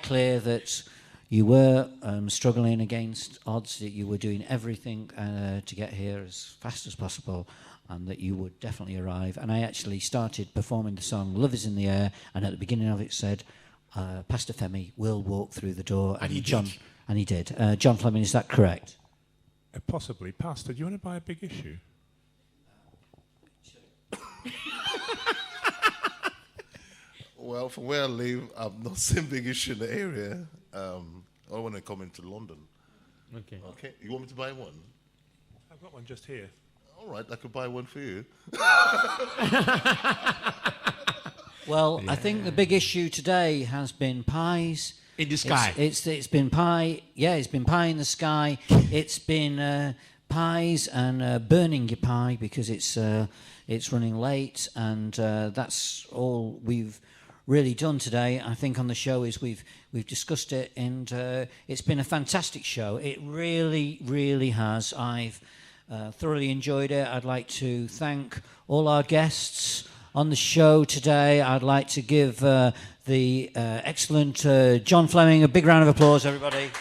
clear that you were struggling against odds, that you were doing everything to get here as fast as possible, and that you would definitely arrive. And I actually started performing the song "Love Is in the Air," and at the beginning of it said, Pastor Femi will walk through the door. And he did. John Fleming, is that correct? Possibly. Pastor, do you want to buy a big issue? Well, from where I live, I've not seen big issue in the area. I want to come into London. Okay. Okay. You want me to buy one? I've got one just here. All right, I could buy one for you. Well, yeah. I think the big issue today has been pies. In the sky. It's been pie. Yeah, it's been pie in the sky. It's been pies and burning your pie because it's running late, and that's all we've really done today. I think on the show is we've discussed it, and it's been a fantastic show. It really has. I've thoroughly enjoyed it. I'd like to thank all our guests on the show today. I'd like to give the excellent John Fleming a big round of applause, everybody.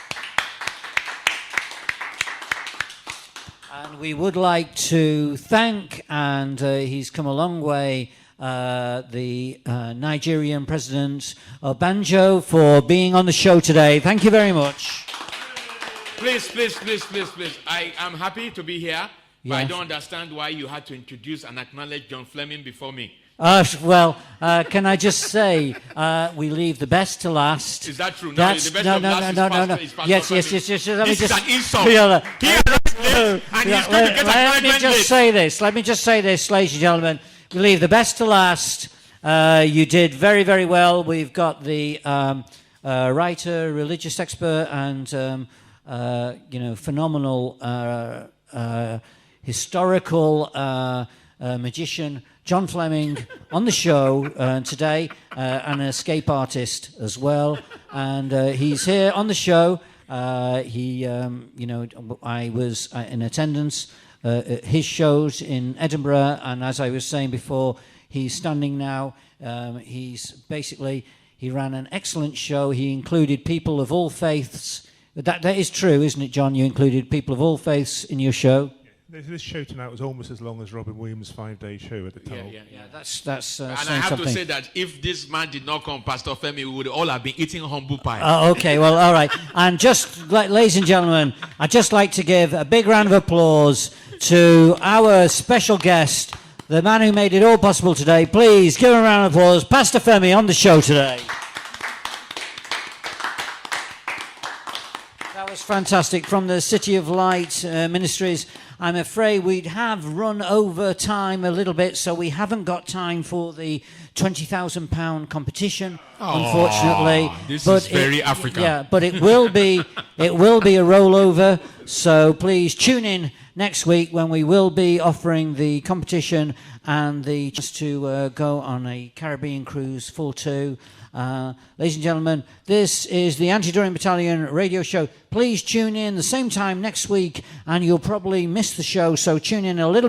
And we would like to thank, and he's come a long way, the Nigerian President Obanjo for being on the show today. Thank you very much. Please. I am happy to be here, but I don't understand why you had to introduce and acknowledge John Fleming before me. Well, can I just say, we leave the best to last. Is that true? That's, the best of last no. is Yes. This is an insult. Let me just say this, ladies and gentlemen. We leave the best to last. You did very, very well. We've got the writer, religious expert, and phenomenal historical magician John Fleming on the show today, and an escape artist as well. And he's here on the show. I was in attendance at his shows in Edinburgh, and as I was saying before, he's standing now. He ran an excellent show. He included people of all faiths. That is true, isn't it, John? You included people of all faiths in your show. This show tonight was almost as long as Robin Williams' 5-day show at the time. Yeah, that's and I have something. to say that if this man did not come, Pastor Femi, we would all have been eating humble pie. Okay, well, all right. And just, ladies and gentlemen, I'd just like to give a big round of applause to our special guest, the man who made it all possible today. Please give him a round of applause. Pastor Femi on the show today. That was fantastic. From the City of Light Ministries. I'm afraid we'd have run over time a little bit, so we haven't got time for the £20,000 competition, unfortunately. This is very African. Yeah, but it will be a rollover. So please tune in next week when we will be offering the competition and the chance to go on a Caribbean cruise for two. Ladies and gentlemen, this is the Anti-Drawing Battalion radio show. Please tune in the same time next week, and you'll probably miss the show, so tune in a little bit.